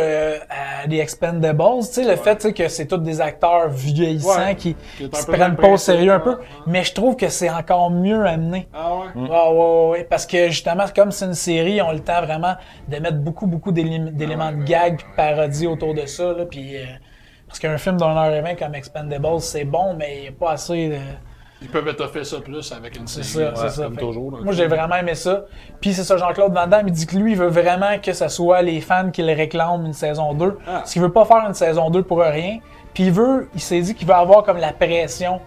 à des Expendables. Tu sais, le fait que c'est tous des acteurs vieillissants qui se prennent pas au sérieux un peu. Mais je trouve que c'est encore mieux amené. Ah ouais? Ouais. Parce que justement, comme c'est une série, ils ont le temps vraiment de mettre beaucoup d'éléments de gag et de parodie autour de ça. Là, puis, parce qu'un film d'1h20 comme Expendables, c'est bon, mais il n'y a pas assez de... Ils peuvent étoffer ça plus avec une série. C'est ça. Comme toujours. Moi, j'ai vraiment aimé ça. Puis c'est ça, Jean-Claude Van Damme, il dit que lui, il veut vraiment que ce soit les fans qui le réclament une saison 2. Parce qu'il veut pas faire une saison 2 pour rien. Puis il s'est dit qu'il veut avoir comme la pression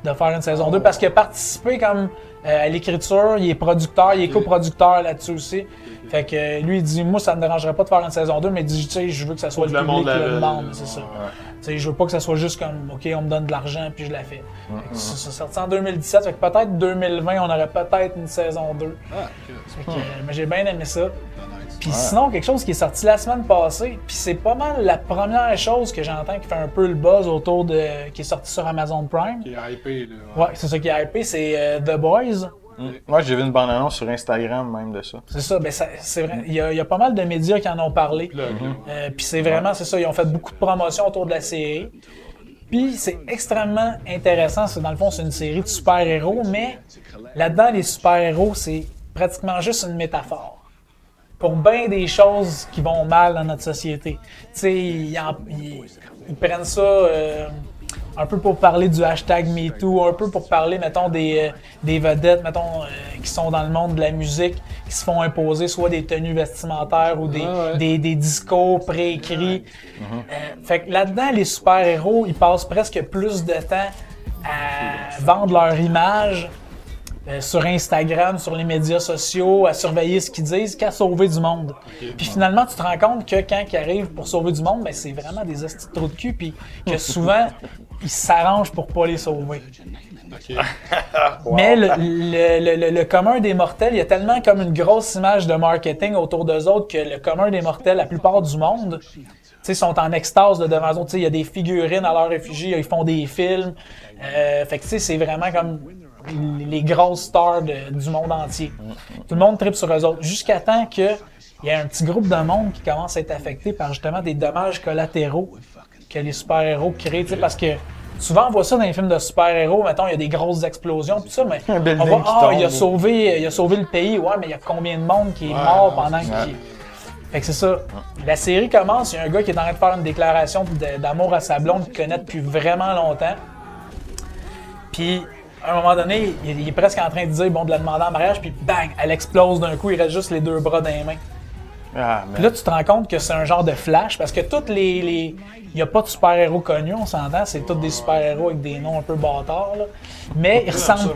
de faire une saison 2 parce qu'il a participé comme à l'écriture, il est producteur, il est coproducteur là-dessus aussi. Fait que lui, il dit, moi, ça me dérangerait pas de faire une saison 2, mais il dit, tu sais, je veux que ça soit le public qui le demande, c'est ça. Tu sais, je veux pas que ça soit juste comme, OK, on me donne de l'argent puis je la fais. C'est sorti en 2017, fait que peut-être 2020, on aurait peut-être une saison 2. Mais j'ai bien aimé ça. Puis sinon, quelque chose qui est sorti la semaine passée, puis c'est pas mal la première chose que j'entends qui fait un peu le buzz autour de... qui est sorti sur Amazon Prime. Qui est hypé, là. Ouais, c'est ça qui est hypé, c'est The Boys. Moi, j'ai vu une bande-annonce sur Instagram même de ça. C'est ça, ben c'est vrai. Il y a pas mal de médias qui en ont parlé. Puis c'est vraiment, c'est ça, ils ont fait beaucoup de promotions autour de la série. Puis c'est extrêmement intéressant. Dans le fond, c'est une série de super-héros, mais là-dedans, les super-héros, c'est pratiquement juste une métaphore pour bien des choses qui vont mal dans notre société. Tu sais, ils prennent ça un peu pour parler du hashtag MeToo, un peu pour parler, mettons, des vedettes, mettons, qui sont dans le monde de la musique, qui se font imposer soit des tenues vestimentaires ou des discours préécrits. Fait que là-dedans, les super-héros, ils passent presque plus de temps à vendre leur image sur Instagram, sur les médias sociaux, à surveiller ce qu'ils disent, qu'à sauver du monde. Puis finalement, tu te rends compte que quand ils arrivent pour sauver du monde, ben c'est vraiment des hosties de trous de cul, puis que souvent, ils s'arrangent pour pas les sauver. Mais le commun des mortels, il y a tellement comme une grosse image de marketing autour d'eux autres que le commun des mortels, la plupart du monde, sont en extase devant eux autres. Il y a des figurines à leur effigie, ils font des films. Fait que c'est vraiment comme les grosses stars du monde entier. Tout le monde tripe sur eux autres. Jusqu'à temps qu'il y ait un petit groupe de monde qui commence à être affecté par justement des dommages collatéraux que les super-héros créent. Parce que souvent on voit ça dans les films de super-héros, mettons, il y a des grosses explosions, tout ça, mais on voit, il a sauvé le pays, ouais, mais il y a combien de monde qui est mort pendant qu'il... Fait que c'est ça. La série commence, il y a un gars qui est en train de faire une déclaration d'amour à sa blonde qu'il connaît depuis vraiment longtemps. Puis, à un moment donné, il est presque en train de dire, bon, de la demander en mariage, puis bang, elle explose d'un coup, il reste juste les deux bras dans les mains. Ah, Puis là, tu te rends compte que c'est un genre de Flash, parce que toutes les... Il n'y a pas de super-héros connus, on s'entend, c'est tous des super-héros avec des noms un peu bâtards, là. Mais ils ressemblent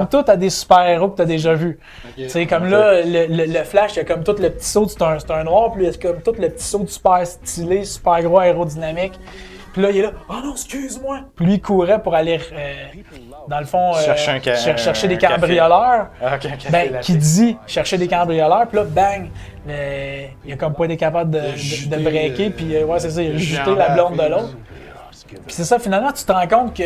tous à des super-héros que tu as déjà vus. Tu sais, comme là, le Flash, il y a comme tout le petit saut, c'est un noir, puis il y a comme tout le petit saut super stylé, super gros aérodynamique. Puis là, il est là, « Oh non, excuse-moi! » Puis lui, il courait pour aller, dans le fond, chercher des cambrioleurs. Qui dit chercher des cambrioleurs, puis là, bang! Il a comme pas été capable de breaker, puis ouais, c'est ça, il a jeté la blonde de l'autre. Puis c'est ça, finalement, tu te rends compte que,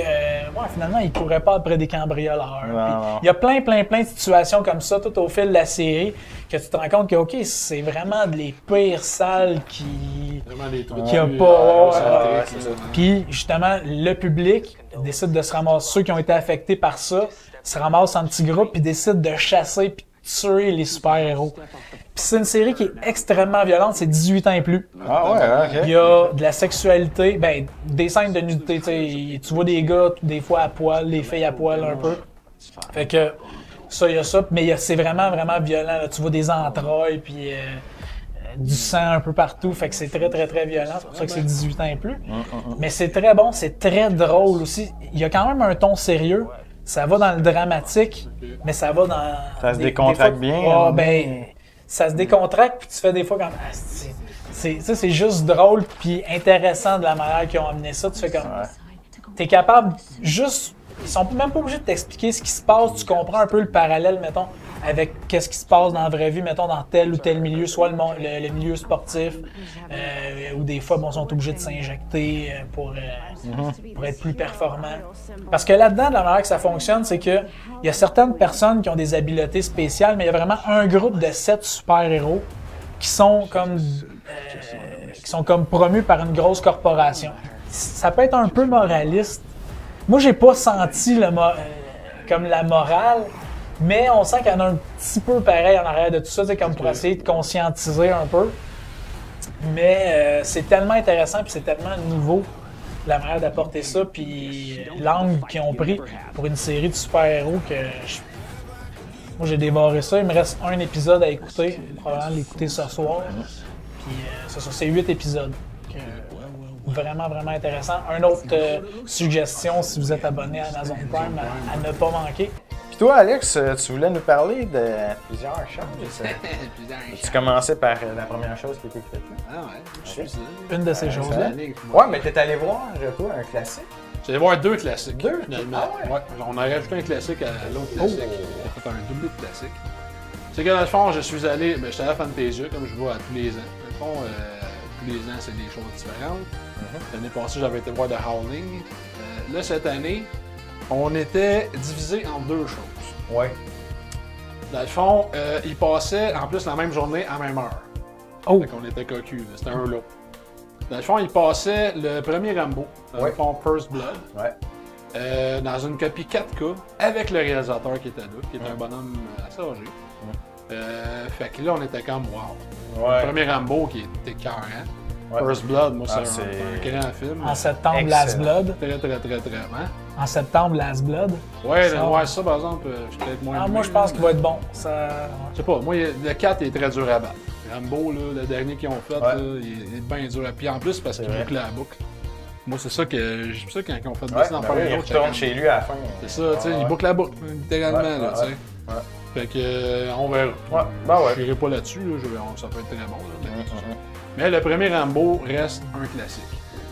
finalement, il courait pas après des cambrioleurs. Il y a plein de situations comme ça, tout au fil de la série, que tu te rends compte que, OK, c'est vraiment les pires salles qui a pas. Puis, justement, le public décide de se ramasser, ceux qui ont été affectés par ça, se ramassent en petits groupes, puis décident de chasser, puis tuer les super-héros. Puis c'est une série qui est extrêmement violente, c'est 18 ans et plus. Ah ouais, ok. Il y a de la sexualité, des scènes de nudité, tu vois des gars des fois à poil, des filles à poil un peu. Fait que ça, il y a ça, mais c'est vraiment violent. Là. Tu vois des entrailles, puis du sang un peu partout, fait que c'est très violent, c'est pour ça que c'est 18 ans et plus. Mais c'est très bon, c'est très drôle aussi. Il y a quand même un ton sérieux. Ça va dans le dramatique, mais ça va dans... Ça se décontracte bien. Ça se décontracte, puis tu fais des fois comme... c'est juste drôle, puis intéressant de la manière qu'ils ont amené ça. Tu fais comme... T'es capable juste... Ils sont même pas obligés de t'expliquer ce qui se passe. Tu comprends un peu le parallèle, mettons, avec qu'est-ce qui se passe dans la vraie vie, mettons, dans tel ou tel milieu, soit le milieu sportif, ou des fois, ils sont obligés de s'injecter pour être plus performants. Parce que là-dedans, de la manière que ça fonctionne, c'est que il y a certaines personnes qui ont des habiletés spéciales, mais il y a vraiment un groupe de 7 super-héros qui sont comme promus par une grosse corporation. Ça peut être un peu moraliste. Moi, j'ai pas senti comme la morale, mais on sent qu'il y en a un petit peu pareil en arrière de tout ça, comme pour essayer de conscientiser un peu. Mais c'est tellement intéressant, puis c'est tellement nouveau, la manière d'apporter ça, puis l'angle qu'ils ont pris pour une série de super-héros que moi, j'ai dévoré ça. Il me reste un épisode à écouter, probablement l'écouter ce soir. Puis c'est 8 épisodes. Vraiment intéressant. Une autre suggestion, si vous êtes abonné à Amazon Prime, à ne pas manquer. Puis toi, Alex, tu voulais nous parler de plusieurs choses. Tu commençais par la première chose qui était écrite. Ah ouais, je suis ça. Une de ces choses-là. Ouais, mais t'es allé voir, toi, un classique. J'allais voir 2 classiques. 2? Finalement. Ah ouais? On a rajouté un classique à l'autre classique. On a fait un double de classique. C'est que dans le fond, je suis allé, j'étais à Fantasia, comme je vois à tous les ans. Dans le fond, tous les ans, c'est des choses différentes. L'année passée, j'avais été voir The Howling. Là, cette année, on était divisé en 2 choses. Ouais. Dans le fond, ils passaient en plus la même journée à la même heure. Oh! Fait qu'on était cocus, c'était un lot. Dans le fond, ils passaient le premier Rambo, dans le fond First Blood, dans une copie 4K, avec le réalisateur qui était là, qui était un bonhomme assez âgé. Fait que là, on était comme wow. Le premier Rambo qui était carré. First Blood, moi, c'est un grand film. En septembre, Last Blood. Très bien. En septembre, Last Blood. Ouais, ça, par exemple, je suis peut-être moins. Moi, je pense qu'il va être bon. Ça... Je sais pas, moi, le 4 est très dur à battre. Rambo, là, le dernier qu'ils ont fait, là, il est bien dur à... Puis en plus, parce qu'il boucle la boucle. Moi, c'est ça que quand ils ont fait dessus dans il retourne chez lui à la fin. C'est ça, tu sais, il boucle la boucle, littéralement, là, tu sais. Fait que, on verra. Je n'irai pas là-dessus, là, ça peut être très bon. Là, mais le premier Rambo reste un classique.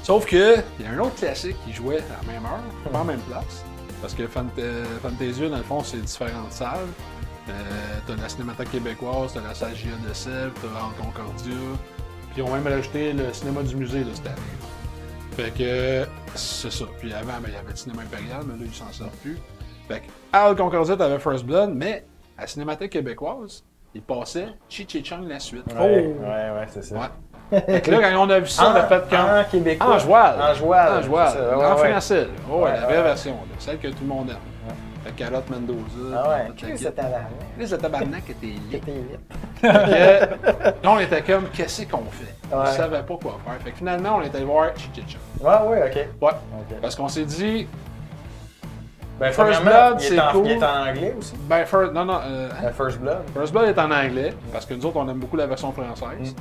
Sauf que, il y a un autre classique qui jouait à la même heure, pas en même place. Parce que Fantasia, dans le fond, c'est différentes salles. T'as la Cinémathèque québécoise, t'as la salle J.A. de Sèvres, t'as Hall Concordia. Puis ils ont même rajouté le cinéma du musée là, cette année. Fait que c'est ça. Puis avant, il y avait le cinéma impérial, mais là, ils s'en sortent plus. Fait que à Hall Concordia, t'avais First Blood, mais à la Cinémathèque québécoise, ils passaient Chi-Chi-Chung la suite. Ouais, c'est ça. Fait que là, quand on a vu ça, on a fait comme... En québécois. En joual. En français. La vraie version, là, celle que tout le monde aime. Fait que Carotte Mendoza. Ah ouais, Chris de tabarnak. Chris de tabarnak était lit. Là, on était comme, qu'est-ce qu'on fait? On savait pas quoi faire. Fait que finalement, on est allé voir Chi-Chi-Chung. Ouais, ok. Ouais. Parce qu'on s'est dit, Ben, First premièrement, Blood, c'est cool. Il est en anglais aussi? Ben, non. First Blood? First Blood est en anglais, parce que nous autres, on aime beaucoup la version française.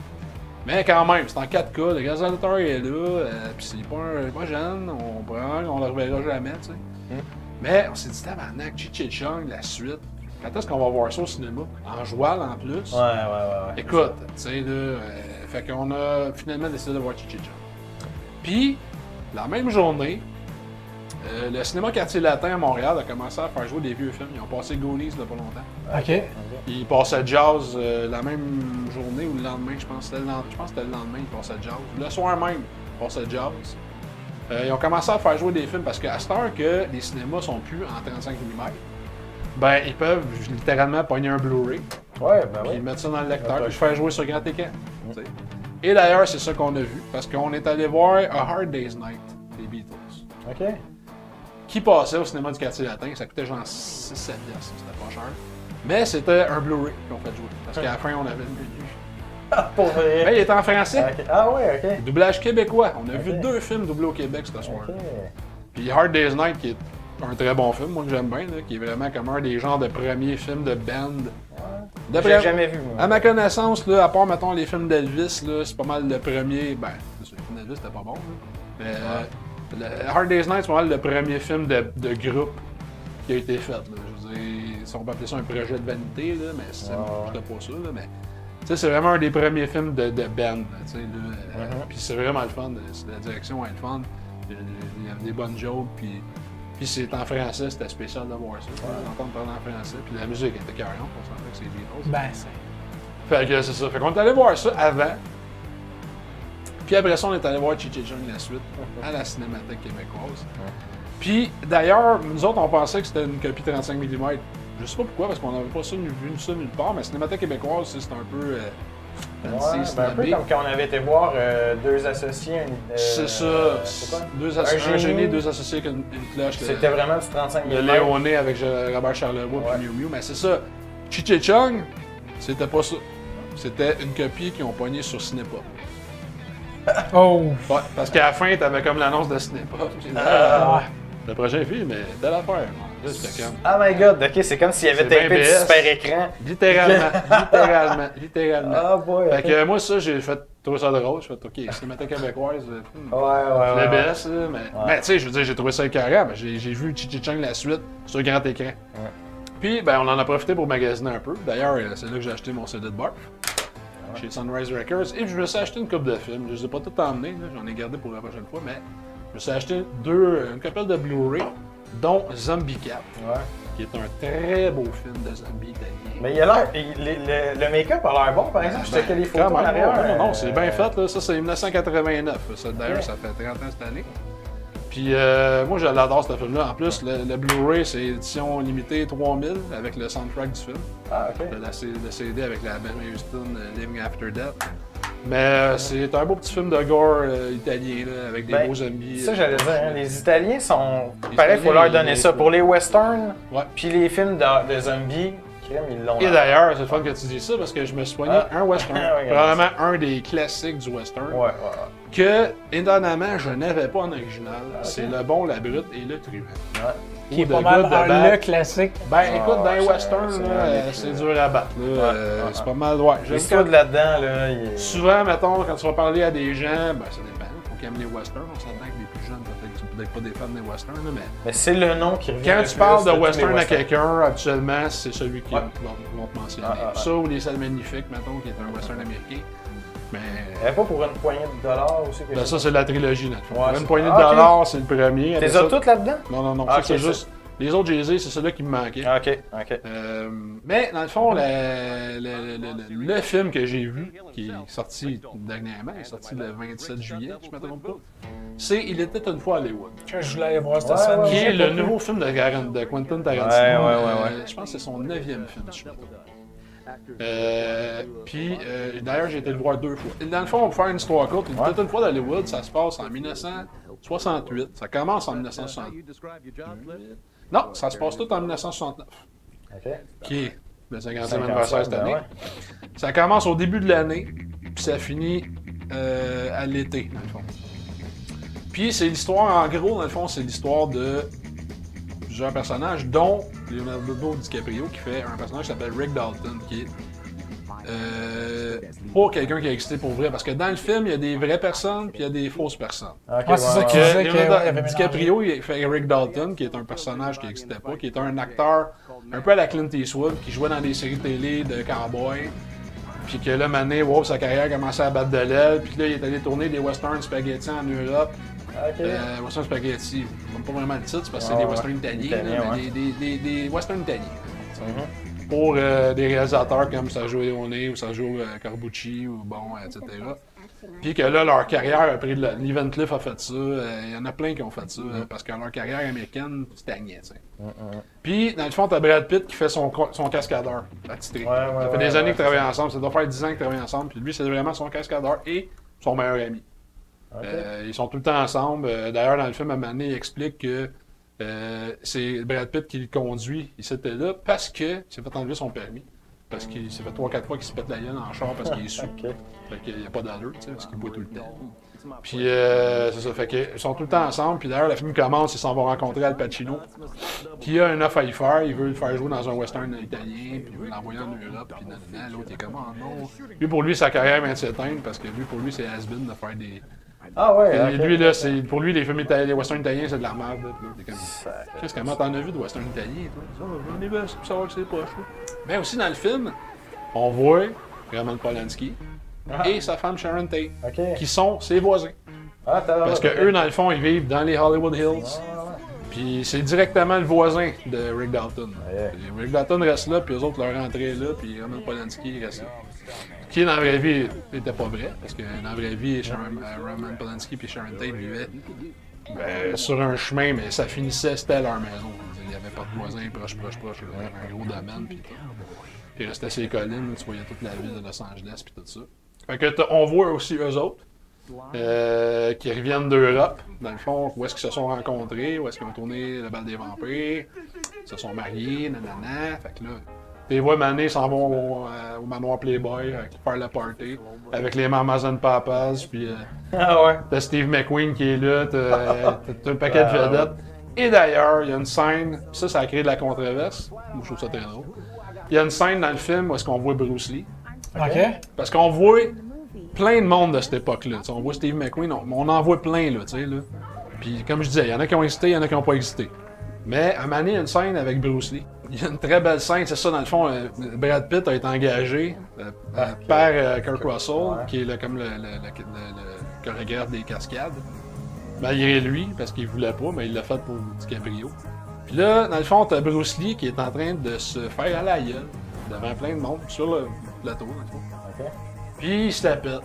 Mais quand même, c'est en 4K, le réalisateur est là, puis c'est pas jeune, on le reverra jamais, tu sais. Mais on s'est dit, tabarnak, Cheech-Chung, la suite, quand est-ce qu'on va voir ça au cinéma? En joual en plus? Ouais. Écoute, tu sais, là, fait qu'on a finalement décidé de voir Cheech-Chung. Puis, la même journée, le cinéma Quartier Latin à Montréal a commencé à faire jouer des vieux films. Ils ont passé Goonies il y a pas longtemps. OK. Ils passaient Jazz la même journée ou le lendemain, je pense que c'était le lendemain, ils passaient Jazz. Le soir même, ils passaient Jazz. Ils ont commencé à faire jouer des films parce qu'à cette heure que les cinémas sont plus en 35 mm, ben ils peuvent littéralement pogner un Blu-ray. Ouais, ben Puis oui. mettre ça dans le lecteur et faire jouer sur grand écran. T'sais. Et d'ailleurs, c'est ça qu'on a vu parce qu'on est allé voir A Hard Day's Night des Beatles. OK. Qui passait au cinéma du Quartier Latin. Ça coûtait genre 6-7$, c'était pas cher. Mais c'était un Blu-ray qu'on fait jouer. Parce qu'à la fin, on avait le menu. Pour vrai? Mais il était en français. Okay. Ah ouais, OK. Doublage québécois. On a vu 2 films doublés au Québec ce soir. OK. Puis Hard Day's Night, qui est un très bon film, moi que j'aime bien, là, qui est vraiment comme un des genres de premiers films de band. J'ai jamais vu, moi. À ma connaissance, là, à part, mettons, les films d'Elvis, là, c'est pas mal le premier. Ben, les films d'Elvis, c'était pas bon, là. Mais le Hard Day's Night, c'est pas mal le premier film de groupe qui a été fait. Là. Je veux dire, si on peut appeler ça un projet de vanité, là, mais c'était pas ça. Là, mais, tu sais, c'est vraiment un des premiers films de band. Puis c'est vraiment le fun. La direction est le fun. Il y a des bonnes jokes. Puis c'est en français, c'était spécial de voir ça. D'entendre parler en français. Puis la musique était carrément, on sentait que c'est des Ben, c'est. Fait que c'est ça. Fait qu'on est allé voir ça avant. Puis après ça, on est allé voir Cheech-Chung la suite à la Cinémathèque québécoise. Puis d'ailleurs, nous autres, on pensait que c'était une copie 35 mm. Je sais pas pourquoi, parce qu'on n'avait pas ça vu ça nulle part, mais Cinémathèque québécoise, c'est un peu. Ben un peu comme quand on avait été voir deux associés. C'est ça. C'est quoi? Un génie, 2 associés avec une cloche. C'était vraiment du 35 mm. Le Léoné avec Robert Charlebois et Miu Miu. Mais c'est ça. Cheech-Chung, c'était pas ça. C'était une copie qu'ils ont pognée sur Cinépop. Oh! Ouais, parce qu'à la fin, t'avais comme l'annonce de Cinépop. Le prochain film, mais telle affaire. Là, c'était comme... Oh my god, ok, c'est comme s'il avait tapé du super écran. Littéralement. Ah boy, Fait que moi, ça, j'ai fait trouvé ça drôle. J'ai fait, ok, Cinémathèque québécoise. Ouais. Le best, mais tu sais, je veux dire, j'ai trouvé ça carré, mais j'ai vu Cheech-Chung la suite sur grand écran. Ouais. Puis, ben, on en a profité pour magasiner un peu. D'ailleurs, c'est là que j'ai acheté mon CD de Barf. Chez Sunrise Records. Et je me suis acheté une couple de films. Je les ai pas tous emmenés, j'en ai gardé pour la prochaine fois, mais je me suis acheté une couple de Blu-ray, dont Zombie Cat, qui est un très beau film de zombie italien. Mais il a l'air. Le make-up a l'air bon, par exemple. Je checkais les photos en arrière. Non, c'est bien fait, là. Ça, c'est 1989. D'ailleurs, ça fait 30 ans cette année. Puis moi, je l'adore, ce film-là. En plus, le Blu-ray, c'est édition limitée 3000 avec le soundtrack du film. Ah, ok. Le CD avec la Ben Houston, Living After Death. Mais c'est un beau petit film de gore italien, là, avec des beaux zombies. Ça, j'allais dire, hein, les Italiens sont. Pareil, il faut leur donner ça. Pour les westerns, puis les films de zombies, ils l'ont. Et d'ailleurs, c'est le fun que tu dis ça parce que je me suis poigné un western. Probablement un des classiques du western. Que, étonnamment, je n'avais pas en original. C'est Le Bon, la Brute et Le Truand. Qui est pas mal le classique. Ben écoute, dans les westerns, c'est dur à battre. C'est pas mal. L'histoire de là-dedans, là. Souvent, mettons, quand tu vas parler à des gens, ben ça dépend. Faut qu'ils aiment les westerns. On s'entend que les plus jeunes, peut-être pas des fans des westerns, mais c'est le nom qui revient. Quand tu parles de western à quelqu'un, habituellement, c'est celui qui va te mentionner. Ça ou Les Salles Magnifiques, mettons, qui est un western américain. Mais. Pas pour une poignée de dollars aussi? Ben ça, c'est la trilogie, là. Pour une poignée de dollars, c'est le premier. T'es toutes là-dedans? Non. C'est juste. Les autres Jay-Z, c'est celui qui me manquait. OK. Mais dans le fond, le film que j'ai vu, qui est sorti dernièrement, il est sorti le 27 juillet, si je ne me trompe pas, c'est Il était une fois Hollywood. Que je voulais aller voir cette semaine. Qui est le nouveau film de Quentin Tarantino. Je pense que c'est son 9e film, si je me trompe pas. Puis d'ailleurs, j'ai été le voir 2 fois. Dans le fond, on va faire une histoire courte. Il était une fois d'Hollywood, ça se passe en 1968. Ça commence en 1968. Non, ça se passe tout en 1969. Qui est le 50e anniversaire cette année. Ça commence au début de l'année, puis ça finit à l'été, dans le fond. Puis c'est l'histoire, en gros, dans le fond, c'est l'histoire de plusieurs personnages, dont Leonardo DiCaprio qui fait un personnage qui s'appelle Rick Dalton, qui est pas quelqu'un qui a existé pour vrai, parce que dans le film, il y a des vraies personnes puis il y a des fausses personnes. Okay, c'est ça qu'il disait Leonardo DiCaprio, il fait Rick Dalton, qui est un personnage qui n'existait pas, qui est un acteur un peu à la Clint Eastwood, qui jouait dans des séries télé de cowboys. Puis que là, Mané, wow, sa carrière commençait à battre de l'aile. Puis là, il est allé tourner des western spaghetti en Europe. Western spaghetti, je ne pas vraiment le titre, parce que c'est des western italiens, mais des western italiens. Pour des réalisateurs comme Sergio Leone ou Sergio Corbucci ou bon, etc. Puis que là, leur carrière a pris de Lee Van Cleef a fait ça. Il y en a plein qui ont fait ça, parce que leur carrière américaine stagnait, tu sais. Puis, dans le fond, t'as Brad Pitt qui fait son cascadeur attitré. Ça fait des années qu'ils travaillent ensemble. Ça doit faire 10 ans qu'ils travaillent ensemble. Puis lui, c'est vraiment son cascadeur et son meilleur ami. Ils sont tout le temps ensemble. D'ailleurs, dans le film, à un moment donné, il explique que c'est Brad Pitt qui le conduit. Il s'était là parce qu'il s'est fait enlever son permis. Parce qu'il s'est fait 3-4 fois qu'il se pète la gueule en char parce qu'il est sous. Fait qu'il n'y a pas d'allure, tu sais, parce qu'il boit tout le temps. Puis c'est ça, fait qu'ils sont tout le temps ensemble. Puis d'ailleurs, le film commence, ils s'en vont rencontrer Al Pacino, qui a un offre à y faire. Il veut le faire jouer dans un western italien, puis il veut l'envoyer en Europe. Puis l'autre est comme, oh non. Lui, pour lui, sa carrière vient de s'éteindre parce que lui, pour lui, c'est has-been de faire des. Ah ouais, lui, là, pour lui, les films italiens, les westerns italiens, c'est de la merde. Qu'est-ce que t'en as vu de western italien, toi? J'en ai vu, c'est pour savoir que c'est poche. Mais aussi dans le film, on voit Roman Polanski et sa femme Sharon Tate, qui sont ses voisins. Parce que eux, dans le fond, ils vivent dans les Hollywood Hills. Puis c'est directement le voisin de Rick Dalton. Rick Dalton reste là, puis eux autres leur rentraient là, puis Roman Polanski reste là. Qui dans la vraie vie n'était pas vrai, parce que dans la vraie vie, Roman Polanski et Sharon Tate vivaient sur un chemin, mais ça finissait, c'était leur maison. Il n'y avait pas de voisins proches, il y avait un gros domaine, puis il restait sur les collines, tu voyais toute la ville de Los Angeles, puis tout ça. Fait que on voit aussi eux autres, qui reviennent d'Europe, dans le fond, où est-ce qu'ils se sont rencontrés, où est-ce qu'ils ont tourné Le Bal des Vampires, ils se sont mariés, nanana, fait que là... Les voix Mané s'en vont au manoir Playboy faire la party avec les Mamas and Papas, puis t'as Steve McQueen qui est là, t'as un paquet de vedettes. Et d'ailleurs, il y a une scène, ça a créé de la controverse, moi je trouve ça très drôle. Il y a une scène dans le film où est-ce qu'on voit Bruce Lee. Parce qu'on voit plein de monde de cette époque-là. On voit Steve McQueen, on en voit plein, là, tu sais, là. Puis comme je disais, il y en a qui ont existé, il y en a qui n'ont pas existé. Mais à Mané, il y a une scène avec Bruce Lee. Il y a une très belle scène, c'est ça, dans le fond, Brad Pitt a été engagé par Kurt Russell, qui est comme le chorégraphe des cascades. Malgré lui, parce qu'il voulait pas, mais il l'a fait pour DiCaprio. Puis là, dans le fond, t'as Bruce Lee qui est en train de se faire à la gueule, devant plein de monde, sur le plateau, dans le fond. Puis il se la pète,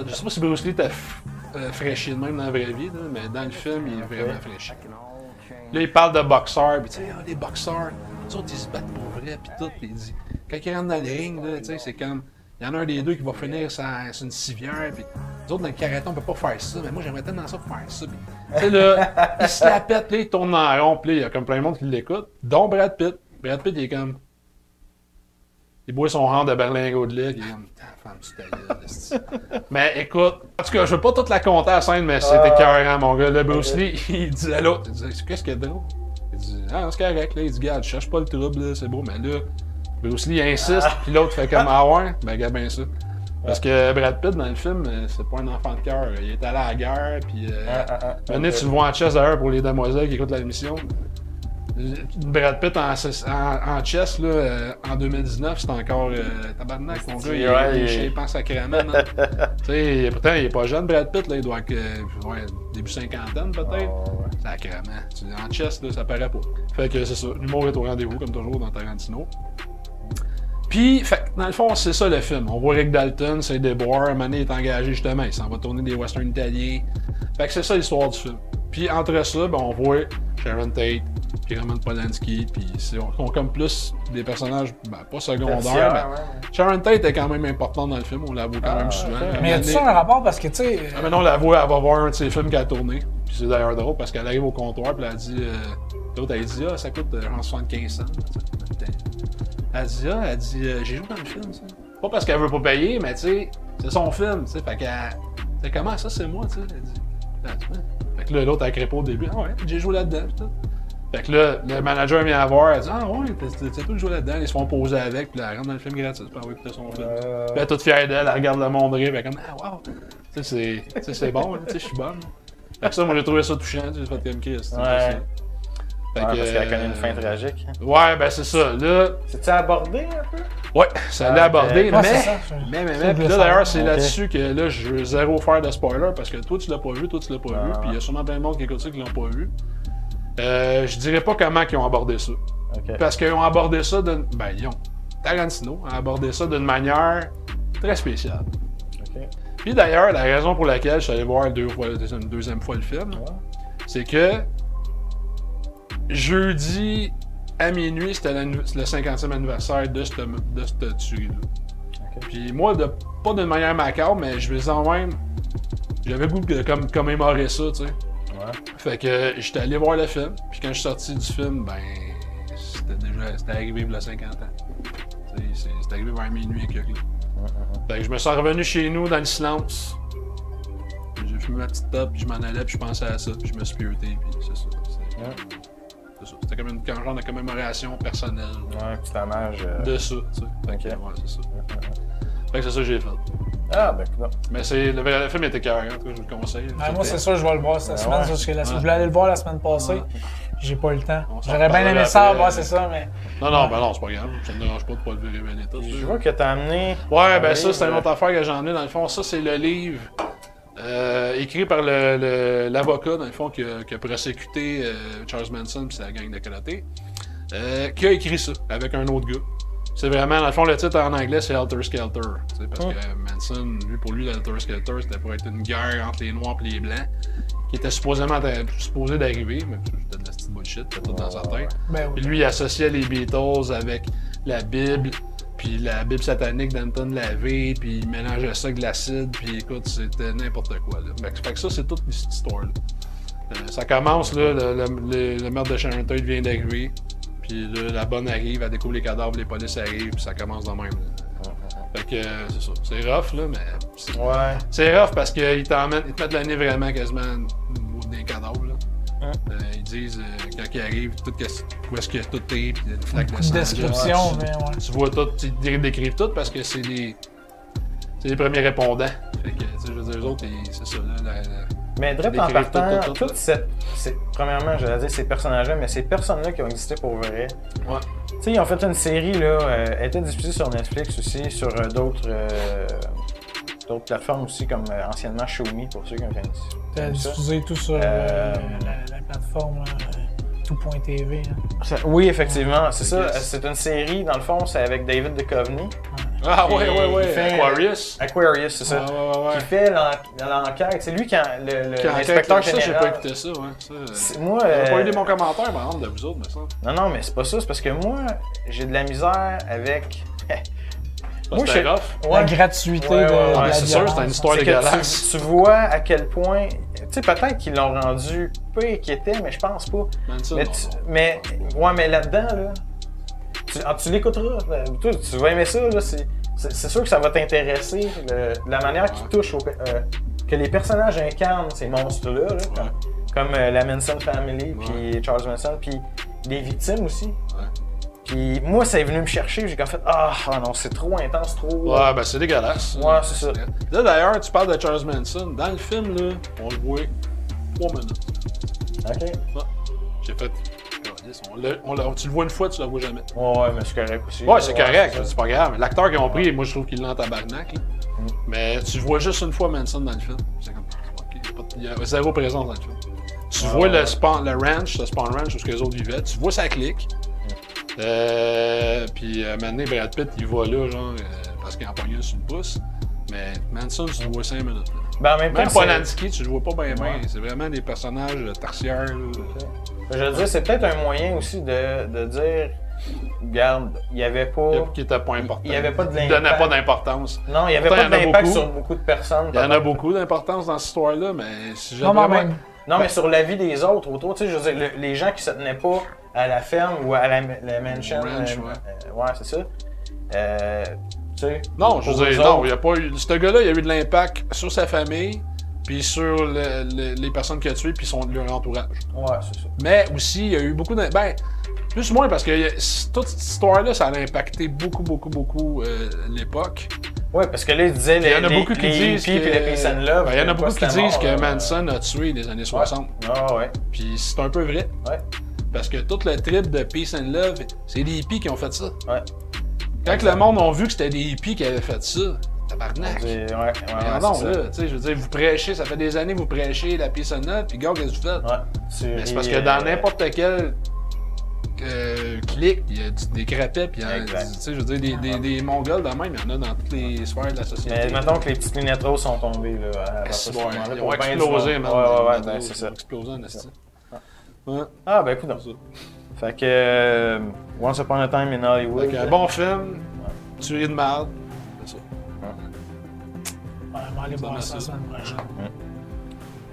Je sais pas si Bruce Lee t'a fraîchi de même dans la vraie vie, là, mais dans le film, il est vraiment fraîchi. Là, il parle de boxeurs, puis tu sais, les boxeurs, les autres, ils se battent pour vrai, puis tout. Puis il dit, quand ils rentrent dans le ring, tu sais, c'est comme, il y en a un des deux qui va finir sur une civière, puis les autres, dans le karaté, on peut pas faire ça, mais moi, j'aimerais tellement ça pour faire ça. Tu sais, là, il se la pète, puis il tourne en rond, puis il y a comme plein de monde qui l'écoute, dont Brad Pitt. Brad Pitt, il est comme, il boit son rang de berlingot de lait, il est comme, femme, tu ta. Mais écoute, en tout cas, je veux pas toute la compter à la scène, mais c'était écœurant, mon gars. Le Bruce Lee, il dit à l'autre, il dit, qu'est-ce qu'il y a de drôle? Il dit, ah, c'est correct, là. Il dit, regarde, je cherche pas le trouble, là, c'est beau, mais là, Bruce Lee insiste, puis l'autre fait comme, ah ouais, ben, regarde bien ça. Parce que Brad Pitt, dans le film, c'est pas un enfant de cœur. Il est allé à la guerre, puis. Maintenant, tu le vois en chess d'ailleurs pour les demoiselles qui écoutent la émission. Brad Pitt en chess, là, en 2019, c'est encore tabarnak, mon gars, il est shapant sacrément. Pourtant, il est pas jeune, Brad Pitt, là, il doit être début cinquantaine peut-être. Sacrément. En chess, là, ça paraît pas. Fait que c'est ça, l'humour est au rendez-vous, comme toujours, dans Tarantino. Puis, dans le fond, c'est ça le film. On voit Rick Dalton, c'est des boires, Mané est engagé justement, il s'en va tourner des westerns italiens. Fait que c'est ça l'histoire du film. Puis entre ça, ben, on voit Sharon Tate, puis Roman Polanski, puis on comme plus des personnages, ben, pas secondaires, mais Sharon Tate est quand même importante dans le film, on la voit quand même souvent. Mais y a-tu ça un rapport parce que tu sais. Maintenant, on la voit, elle va voir un de ses films qu'elle a tourné. Puis c'est d'ailleurs drôle parce qu'elle arrive au comptoir, puis elle dit, l'autre elle dit, ah, ça coûte genre 75 cents. Elle dit, j'ai joué dans le film, ça. Pas parce qu'elle veut pas payer, mais tu sais, c'est son film, tu sais, fait qu'elle. C'est comment ça, c'est moi, tu sais, elle dit. Fait que là, l'autre, elle crée pas au début. Ah ouais, j'ai joué là-dedans, pis tout. Fait que là, le manager vient à voir, elle dit « Ah ouais, t'as tout joué là-dedans. » Ils se font poser avec, puis là, elle rentre dans le film gratis, puis elle va écouter son film. Puis elle est toute fière d'elle, elle regarde le monde rire, puis elle est comme « Ah wow! » Tu sais, c'est bon, tu sais, je suis bonne. Fait que ça, moi, j'ai trouvé ça touchant, j'ai fait comme Chris. Parce qu'elle connaît une fin tragique. Ouais, ben c'est ça. Là. C'est-tu abordé un peu? Ouais, ça l'a abordé, mais. Puis là, d'ailleurs, c'est Ok. là-dessus que là, je veux zéro faire de spoiler parce que toi, tu l'as pas vu, toi, tu l'as pas vu. Puis il y a sûrement plein de monde qui écoute ça qui l'ont pas vu. Je dirais pas comment ils ont abordé ça. Ok. Parce qu'ils ont abordé ça d'une. Ben, ils ont. Tarantino a abordé ça d'une manière très spéciale. Ok. Puis d'ailleurs, la raison pour laquelle je suis allé voir une deuxième fois le film, c'est que jeudi à minuit, c'était le 50e anniversaire de cette tuerie-là. Ok. Puis moi, pas d'une manière macabre, mais je vais en même. J'avais le goût de commémorer ça, tu sais. Ouais. Fait que j'étais allé voir le film, puis quand je suis sorti du film, ben. C'était arrivé il y a 50 ans. C'était arrivé vers minuit et quelques. Fait que je me suis revenu chez nous dans le silence. J'ai fumé ma petite top, puis je m'en allais, puis je pensais à ça, puis je me suis pieuté, puis c'est ça. C'est ça. C'était comme un genre de commémoration personnelle Ouais, petit hommage. de ça, tu sais. Fait que, ouais, c'est ça. Fait que c'est ça que j'ai fait. Ah, ben, non. Mais le film était carré, en tout cas, je vous le conseille. Moi, c'est sûr, je vais le voir cette semaine. ouais. Parce que je voulais aller le voir la semaine passée. J'ai pas eu le temps. On s'en J'aurais bien aimé reparlera ça, après. ouais, c'est ça, mais. Non, ben non, c'est pas grave. Ça me dérange pas de pas le verrer bien état. Je vois que t'as amené. Ouais, ben ça, c'est une autre affaire que j'ai emmené. Dans le fond, ça, c'est le livre écrit par l'avocat, dans le fond, qui a prosécuté Charles Manson et sa gang de karaté, qui a écrit ça avec un autre gars. C'est vraiment, dans le fond, le titre en anglais, c'est Helter Skelter. Parce que Manson, pour lui, Helter Skelter, c'était pour être une guerre entre les Noirs et les Blancs, qui était supposé d'arriver, mais c'était de la petite bullshit, c'était tout dans sa tête. Ben Puis oui. lui, il associait les Beatles avec la Bible, puis la Bible satanique d'Anton LaVey, puis il mélangeait ça avec de l'acide, puis écoute, c'était n'importe quoi. Là. Fait que ça, c'est toute cette histoire-là. Ça commence, là, le meurtre de Sharon Tate vient d'arriver, puis là, la bonne arrive, elle découvre les cadavres, les polices arrivent, puis ça commence de même. Là. Fait que c'est ça. C'est rough, là, mais. Ouais. C'est rough parce qu'ils te mettent le nez vraiment quasiment dans les cadavres, là. Ils disent, quand ils arrivent, où est-ce que tout est, puis une flaque de sang. Description, tu, mais ouais. tu vois tout, ils décrivent tout parce que c'est les premiers répondants. Fait que, tu sais, je veux dire, eux autres, c'est ça, là. Mais Dredd en Décrire partant, tout, toute cette. Premièrement, j'allais dire ces personnages-là, mais ces personnes-là qui ont existé pour vrai. Ouais. Tu sais, ils ont fait une série, là, elle était diffusée sur Netflix aussi, sur d'autres plateformes aussi, comme anciennement Show Me, pour ceux qui ont connu T'as ça. diffusé tout sur la plateforme tout.tv. Oui, effectivement, c'est ça. Yes. C'est une série, dans le fond, c'est avec David Duchovny. Ah, ouais, Il fait- Aquarius. Aquarius, c'est ça. Ouais. Qui fait l'enquête. C'est lui qui L'inspecteur l'inspecteur ça, j'ai pas général. écouté ça, ouais. Ça, Moi, j'ai pas eu des bons commentaires, par exemple, de vous autres, mais ça. non, mais c'est pas ça. C'est parce que moi, j'ai de la misère avec. Moi, je- c'était rough. La gratuité Ouais, de ouais, la c'est sûr, violence. c'est une histoire C'est que dégueulasse. tu vois à quel point. Tu sais, peut-être qu'ils l'ont rendu pire qu'il était, mais je pense pas. Manson, Mais, non. mais là-dedans, là, tu l'écouteras. Toi, tu vas aimer ça. Là, c'est sûr que ça va t'intéresser. La manière qu'ils touchent que les personnages incarnent ces monstres-là, là, comme la Manson Family, puis Charles Manson, puis les victimes aussi. Ouais. Puis moi, ça est venu me chercher. J'ai comme fait ah non, c'est trop intense, trop. Ouais, ben c'est dégueulasse. Ouais, c'est ça. Là, d'ailleurs, tu parles de Charles Manson. Dans le film, là, on le voit 3 minutes. Ok. Ouais. J'ai fait. Tu le vois une fois, tu le vois jamais. Ouais, mais c'est correct aussi. Ouais, c'est correct, ça. c'est pas grave. L'acteur qu'ils ont pris, moi je trouve qu'il l'a en tabarnak. Là. Mais tu vois juste une fois Manson dans le film. C'est comme. Ok, il y a zéro présence dans le film. Tu vois le ranch, le Spawn Ranch où les autres vivaient, tu vois ça clique. Puis maintenant, Brad Pitt, il va là, genre, parce qu'il en pogne un sur le pouce. Mais Manson, tu le vois 5 minutes. Là. Ben, en même temps, Même c'est- Polanski, tu le vois pas bien. Ouais. C'est vraiment des personnages tertiaires. Là. Je veux dire, c'est peut-être un moyen aussi de dire, regarde, il n'y avait pas. Qui était pas important. Il y avait pas de Il donnait l'impact. pas d'importance. Non, il n'y avait Pourtant, pas il y en a d'impact beaucoup. sur beaucoup de personnes. Il y en a beaucoup d'importance dans cette histoire-là, mais si Non, mais jamais. même. Non, mais sur la vie des autres autour, tu sais, je veux dire, les gens qui se tenaient pas à la ferme ou à la mansion. Ranch, ouais, c'est ça. Tu sais. Non, je pour veux eux dire, non, autres. il y a pas eu. Ce gars-là, il a eu de l'impact sur sa famille, puis sur les personnes qu'il a tuées, puis leur entourage. Ouais, c'est ça. Mais aussi, il y a eu beaucoup de... Ben, plus ou moins, parce que toute cette histoire-là, ça a impacté beaucoup l'époque. Ouais, parce que là, ils disaient Il y en a beaucoup qui disent que... les Peace and Love. Ben, il y en a beaucoup qui disent mort, que Manson a tué les années 60. Ah ouais. Puis c'est un peu vrai. Ouais. Parce que tout le trip de Peace and Love, c'est des hippies qui ont fait ça. Ouais. Quand le monde a vu que c'était des hippies qui avaient fait ça, tabarnak. Ouais, là, tu sais, je veux dire, vous prêchez, ça fait des années que vous prêchez la Peace and Love, puis gars, qu'est-ce que vous faites? Ouais. Mais c'est parce que dans n'importe quel clic, il y a des crapets, puis tu sais, je veux dire, des mongols de même, il y en a dans toutes les sphères de la société. Mais mettons que les petites lunettes roses sont tombées, là, à partir de ce moment-là. Ils ont explosé, man. Ouais, ben, c'est ça. Ils ont explosé en esti. Ah, ben écoute, fait que Once Upon a Time in Hollywood. Un bon film, tuerie de marde, c'est ça. Vraiment, aller voir ça la semaine prochaine.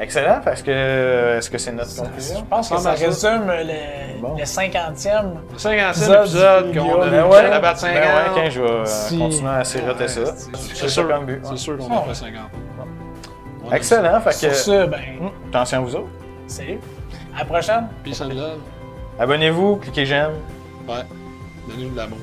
Excellent, parce que est-ce que c'est notre conclusion? Je pense que ça résume le 50e. Le 50e épisode qu'on a la batte 50. Ben ouais, je vais continuer à siroter ça. C'est sûr qu'on a fait 50. Excellent, fait que... Sur ça, ben... Attention à vous autres. Salut. À la prochaine. Peace and love. Abonnez-vous, cliquez j'aime. Ouais. Donnez-nous de l'amour.